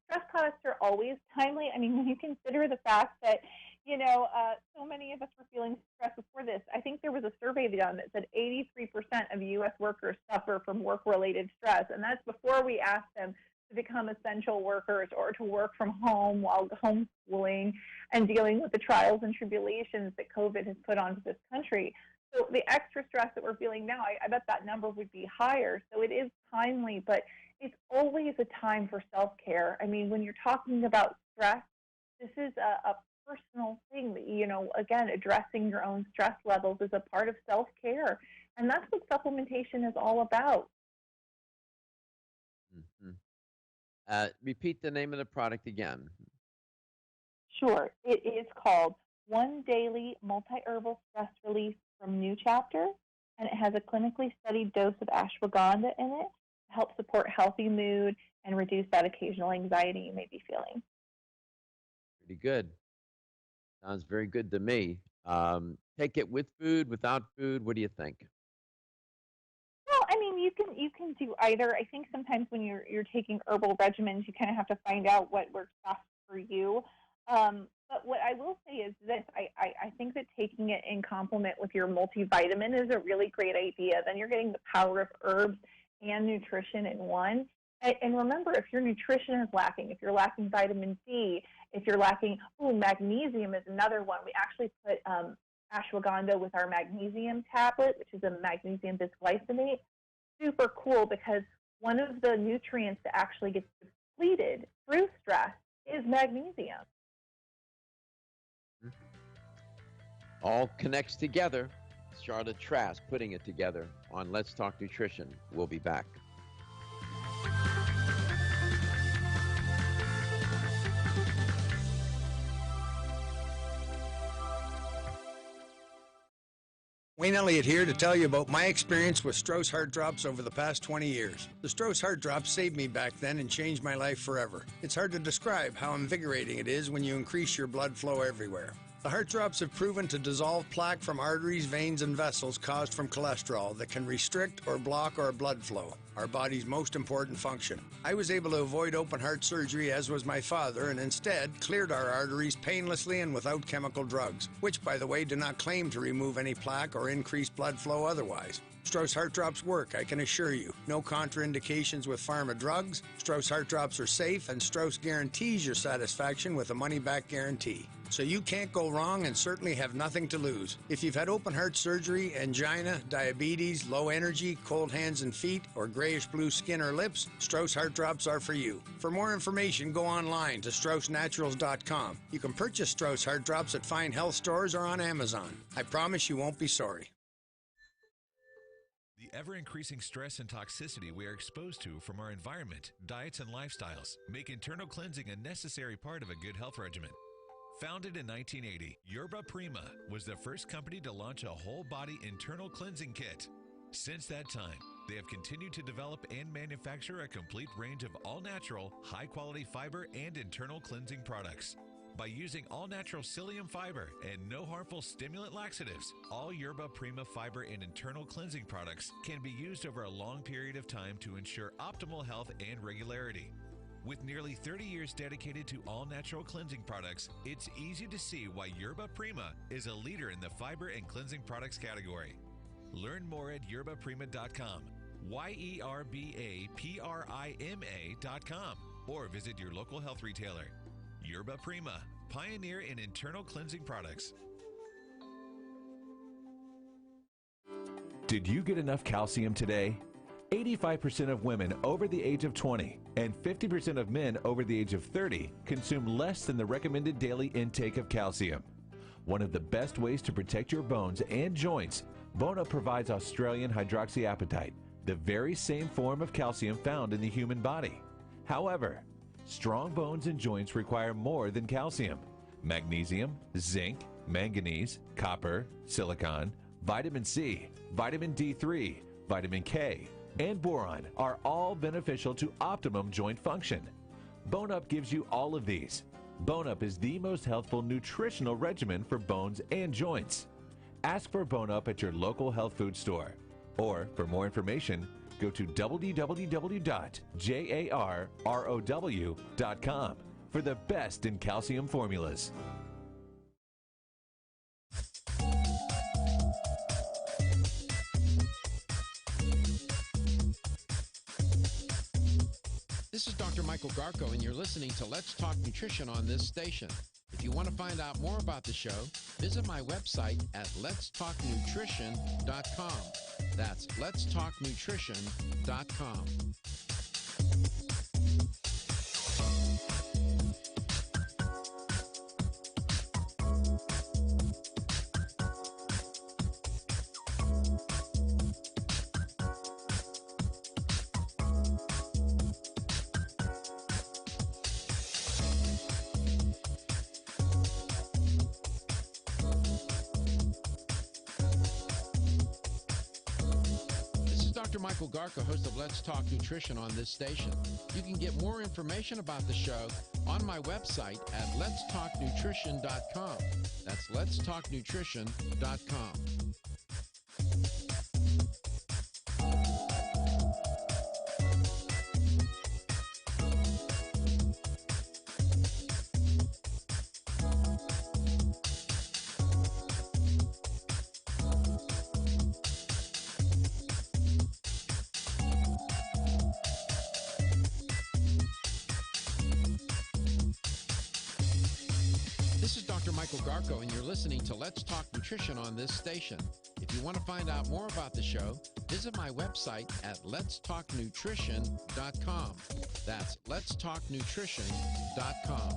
stress products are always timely. When you consider the fact that, so many of us were feeling stressed before this. I think there was a survey done that said 83% of U.S. workers suffer from work-related stress, and that's before we asked them to become essential workers or to work from home while homeschooling and dealing with the trials and tribulations that COVID has put onto this country. So the extra stress that we're feeling now, I bet that number would be higher. So it is timely, but it's always a time for self-care. When you're talking about stress, this is a personal thing that, again, addressing your own stress levels is a part of self-care. And that's what supplementation is all about. Mm-hmm. Repeat the name of the product again. Sure. It is called One Daily Multi-Herbal Stress Relief from New Chapter, and it has a clinically studied dose of ashwagandha in it to help support healthy mood and reduce that occasional anxiety you may be feeling. Pretty good. Sounds very good to me. Take it with food, without food. What do you think? Well, you can do either. I think sometimes when you're taking herbal regimens, you kind of have to find out what works best for you. But what I will say is that I think that taking it in complement with your multivitamin is a really great idea. Then you're getting the power of herbs and nutrition in one. And remember, if your nutrition is lacking, if you're lacking vitamin D, if you're lacking, magnesium is another one. We actually put ashwagandha with our magnesium tablet, which is a magnesium bisglycinate. Super cool because one of the nutrients that actually gets depleted through stress is magnesium. All connects together. Charlotte Trask putting it together on Let's Talk Nutrition. We'll be back. Wayne Elliott here to tell you about my experience with Strauss Heart Drops over the past 20 years. The Strauss Heart Drops saved me back then and changed my life forever. It's hard to describe how invigorating it is when you increase your blood flow everywhere. The heart drops have proven to dissolve plaque from arteries, veins, and vessels caused from cholesterol that can restrict or block our blood flow, our body's most important function. I was able to avoid open heart surgery, as was my father, and instead cleared our arteries painlessly and without chemical drugs, which, by the way, do not claim to remove any plaque or increase blood flow otherwise. Strauss Heart Drops work, I can assure you. No contraindications with pharma drugs. Strauss Heart Drops are safe, and Strauss guarantees your satisfaction with a money-back guarantee. So you can't go wrong and certainly have nothing to lose. If you've had open heart surgery, angina, diabetes, low energy, cold hands and feet, or grayish-blue skin or lips, Strauss Heart Drops are for you. For more information, go online to StraussNaturals.com. You can purchase Strauss Heart Drops at fine health stores or on Amazon. I promise you won't be sorry. The ever-increasing stress and toxicity we are exposed to from our environment, diets, and lifestyles make internal cleansing a necessary part of a good health regimen. Founded in 1980, Yerba Prima was the first company to launch a whole-body internal cleansing kit. Since that time, they have continued to develop and manufacture a complete range of all-natural, high-quality fiber and internal cleansing products. By using all-natural psyllium fiber and no harmful stimulant laxatives, all Yerba Prima fiber and internal cleansing products can be used over a long period of time to ensure optimal health and regularity. With nearly 30 years dedicated to all-natural cleansing products, it's easy to see why Yerba Prima is a leader in the fiber and cleansing products category. Learn more at yerbaprima.com, YERBAPRIMA.com, or visit your local health retailer. Yerba Prima, pioneer in internal cleansing products. Did you get enough calcium today? 85% of women over the age of 20 and 50% of men over the age of 30 consume less than the recommended daily intake of calcium. One of the best ways to protect your bones and joints, Bone Up provides Australian hydroxyapatite, the very same form of calcium found in the human body. However, strong bones and joints require more than calcium. Magnesium, zinc, manganese, copper, silicon, vitamin C, vitamin D3, vitamin K, and boron are all beneficial to optimum joint function. Bone Up gives you all of these. Bone Up is the most healthful nutritional regimen for bones and joints. Ask for Bone Up at your local health food store. Or, for more information, go to www.jarrow.com for the best in calcium formulas. This is Dr. Michael Garko, and you're listening to Let's Talk Nutrition on this station. If you want to find out more about the show, visit my website at letstalknutrition.com. That's letstalknutrition.com. Michael Garko, host of Let's Talk Nutrition on this station. You can get more information about the show on my website at letstalknutrition.com. That's letstalknutrition.com. Michael Garko, and you're listening to Let's Talk Nutrition on this station. If you want to find out more about the show, visit my website at letstalknutrition.com. That's letstalknutrition.com.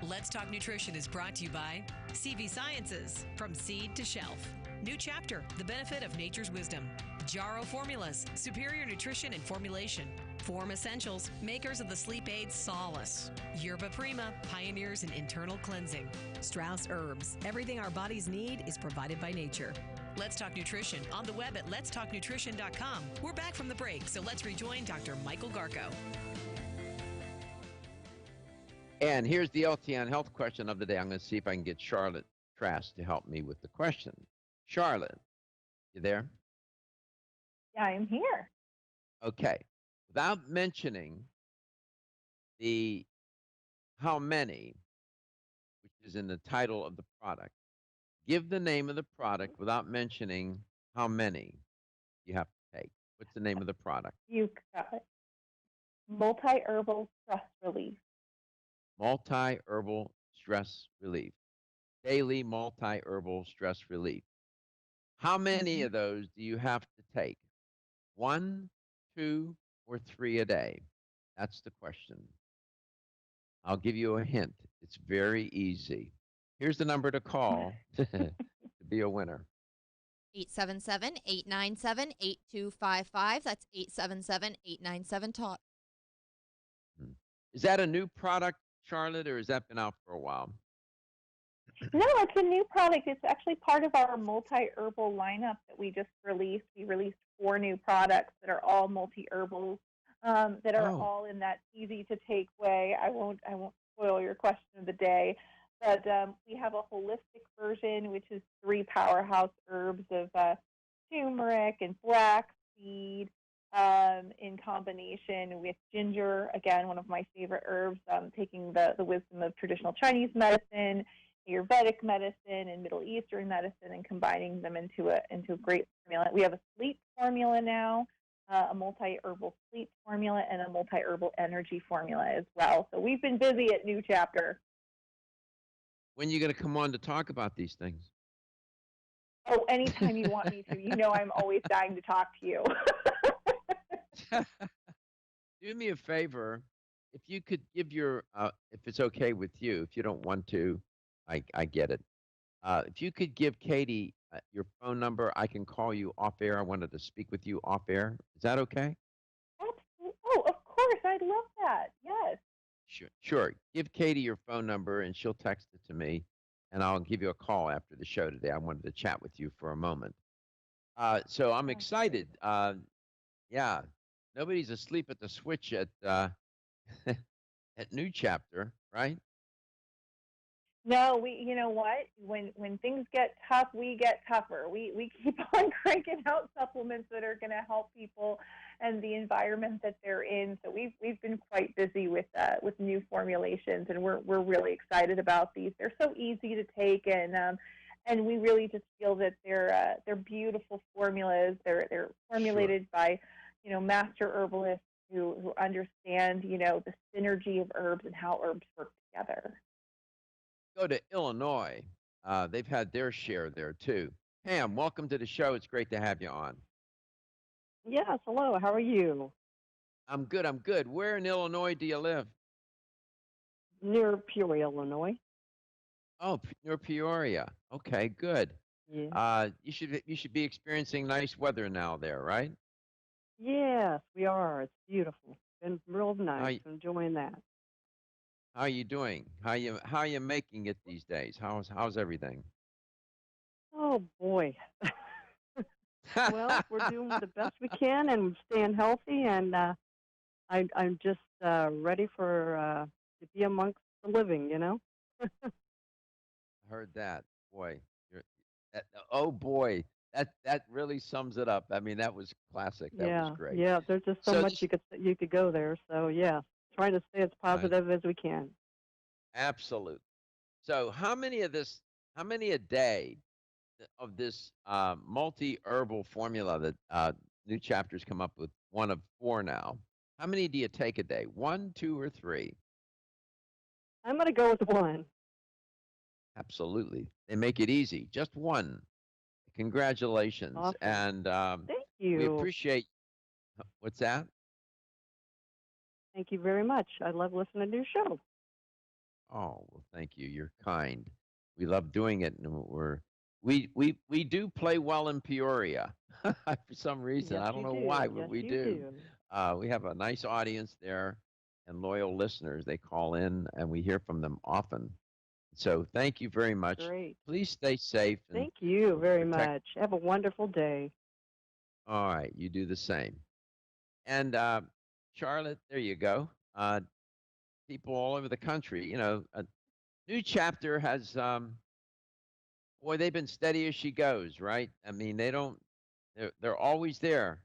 Let's Talk Nutrition is brought to you by CV Sciences, from seed to shelf. New Chapter, the benefit of nature's wisdom. Jarrow Formulas, superior nutrition and formulation. Form Essentials, makers of the sleep aid Solace. Yerba Prima, pioneers in internal cleansing. Strauss Herbs, everything our bodies need is provided by nature. Let's Talk Nutrition on the web at letstalknutrition.com. We're back from the break, so let's rejoin Dr. Michael Garko. And here's the LTN health question of the day. I'm going to see if I can get Charlotte Trask to help me with the question. Charlotte, you there? Yeah, I'm here. Okay. Without mentioning the how many, which is in the title of the product, give the name of the product without mentioning how many you have to take. What's the name of the product? You got it. Multi-herbal stress relief. Multi-herbal stress relief. Daily multi-herbal stress relief. How many of those do you have to take? 1, 2, or 3 a day? That's the question. I'll give you a hint. It's very easy. Here's the number to call to be a winner. 877-897-8255. That's 877-897-TALK. Is that a new product, Charlotte, or has that been out for a while? No, it's a new product. It's actually part of our multi-herbal lineup that we just released. We released 4 new products that are all multi-herbals, that are all in that easy-to-take way. I won't spoil your question of the day, but we have a holistic version, which is 3 powerhouse herbs of turmeric and flaxseed, in combination with ginger, again, one of my favorite herbs, taking the wisdom of traditional Chinese medicine, Ayurvedic medicine, and Middle Eastern medicine, and combining them into a great formula. We have a sleep formula now, a multi-herbal sleep formula, and a multi-herbal energy formula as well. So we've been busy at New Chapter. When are you going to come on to talk about these things? Oh, anytime you want me to. You know I'm always dying to talk to you. Do me a favor. If you could give your, if it's okay with you, if you don't want to, I get it. If you could give Katie your phone number, I can call you off air. I wanted to speak with you off air. Is that okay? Absolutely. Oh, of course. I'd love that. Yes. Sure. Give Katie your phone number, and she'll text it to me, and I'll give you a call after the show today. I wanted to chat with you for a moment. So I'm excited. Yeah. Nobody's asleep at the switch at at New Chapter, right? No, you know what? When things get tough, we get tougher. We keep on cranking out supplements that are going to help people and the environment that they're in. So we've been quite busy with new formulations, and we're really excited about these. They're so easy to take, and we really just feel that they're beautiful formulas. They're formulated by master herbalists who understand the synergy of herbs and how herbs work together. Go to Illinois. They've had their share there, too. Pam, welcome to the show. It's great to have you on. Yes, hello. How are you? I'm good. Where in Illinois do you live? Near Peoria, Illinois. Oh, near Peoria. Okay, good. Yeah. You should be experiencing nice weather now there, right? Yes, we are. It's beautiful. Been real nice. Enjoying that. How are you doing? How you making it these days? How's everything? Oh boy. Well, we're doing the best we can and staying healthy, and I'm just ready for to be amongst the living. I heard that. Boy, Oh boy, that really sums it up. I mean, that was classic. That was great. Yeah. There's just so So much you could go there. So yeah, trying to stay as positive as we can. absolutely. So how many a day of this multi-herbal formula that New Chapters come up with? One of four now. How many do you take a day? One, two, or three? I'm going to go with one. Absolutely. They make it easy. Just one. Congratulations. Awesome. And Thank we you. appreciate what's that? Thank you very much. I love listening to your show. Oh, well, thank you. You're kind. We love doing it, and we do play well in Peoria for some reason. Yes, I don't you know do. why, but Yes, we you do. We have a nice audience there and loyal listeners. They call in, and we hear from them often. So thank you very much. Great. Please stay safe. And Thank you very protect. much. Have a wonderful day. All right, you do the same. And Charlotte, there you go. People all over the country, a New Chapter has, boy, they've been steady as she goes, right? I mean, they're always there.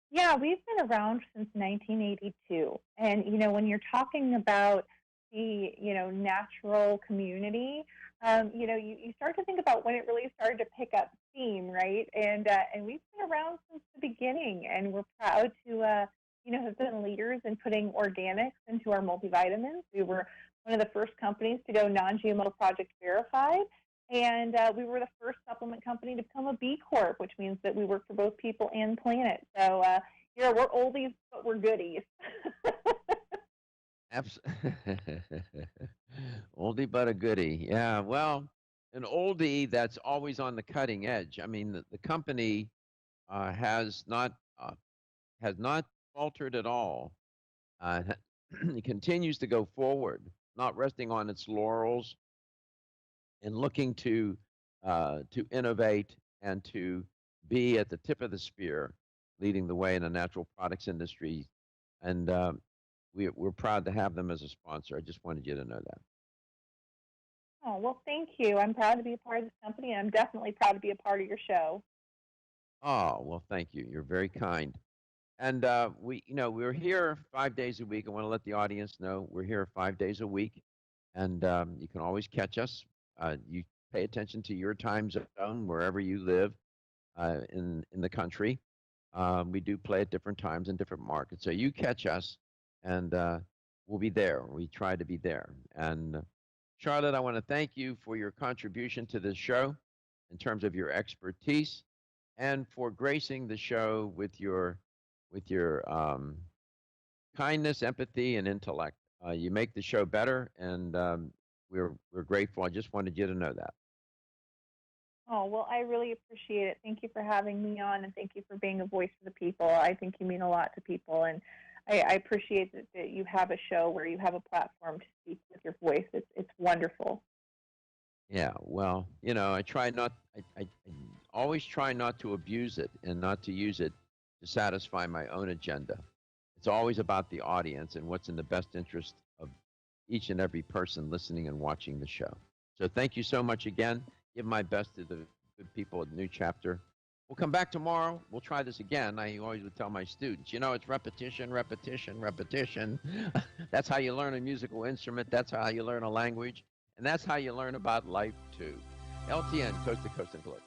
Yeah, we've been around since 1982. And, when you're talking about the, natural community, you start to think about when it really started to pick up steam, right? And we've been around since the beginning, and we're proud to, have been leaders in putting organics into our multivitamins. We were one of the first companies to go non-GMO Project verified. And we were the first supplement company to become a B Corp, which means that we work for both people and planet. So, we're oldies, but we're goodies. Oldie but a goodie. Yeah, well, an oldie that's always on the cutting edge. I mean, the company has not faltered at all. It continues to go forward, not resting on its laurels, and looking to innovate and to be at the tip of the spear, leading the way in the natural products industry. And we're proud to have them as a sponsor. I just wanted you to know that. Oh, well, thank you. I'm proud to be a part of this company, and I'm definitely proud to be a part of your show. Oh, well, thank you. You're very kind. And we're here 5 days a week. I want to let the audience know we're here 5 days a week, and you can always catch us. You pay attention to your time zone wherever you live in the country. We do play at different times in different markets, so you catch us, and we'll be there. We try to be there. And Charlotte, I want to thank you for your contribution to this show in terms of your expertise, and for gracing the show with your kindness, empathy, and intellect. You make the show better, and we're grateful. I just wanted you to know that. Oh, well, I really appreciate it. Thank you for having me on, and thank you for being a voice for the people. I think you mean a lot to people, and I appreciate that you have a show where you have a platform to speak with your voice. It's wonderful. Yeah, well, I always try not to abuse it and not to use it to satisfy my own agenda. It's always about the audience and what's in the best interest of each and every person listening and watching the show. So thank you so much again. Give my best to the good people at New Chapter. We'll come back tomorrow. We'll try this again. I always would tell my students, it's repetition, repetition, repetition. That's how you learn a musical instrument. That's how you learn a language. And that's how you learn about life, too. LTN, coast to coast and globally.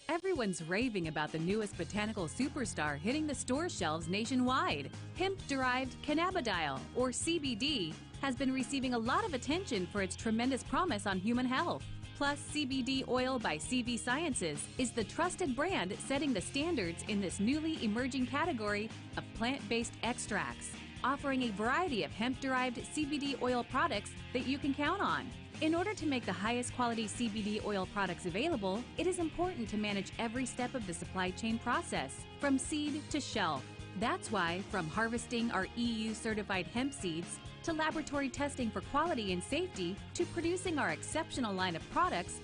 Everyone's raving about the newest botanical superstar hitting the store shelves nationwide. Hemp-derived cannabidiol, or CBD, has been receiving a lot of attention for its tremendous promise on human health. Plus, CBD Oil by CV Sciences is the trusted brand setting the standards in this newly emerging category of plant-based extracts, offering a variety of hemp-derived CBD oil products that you can count on. In order to make the highest quality CBD oil products available, it is important to manage every step of the supply chain process, from seed to shelf. That's why, from harvesting our EU-certified hemp seeds, to laboratory testing for quality and safety, to producing our exceptional line of products,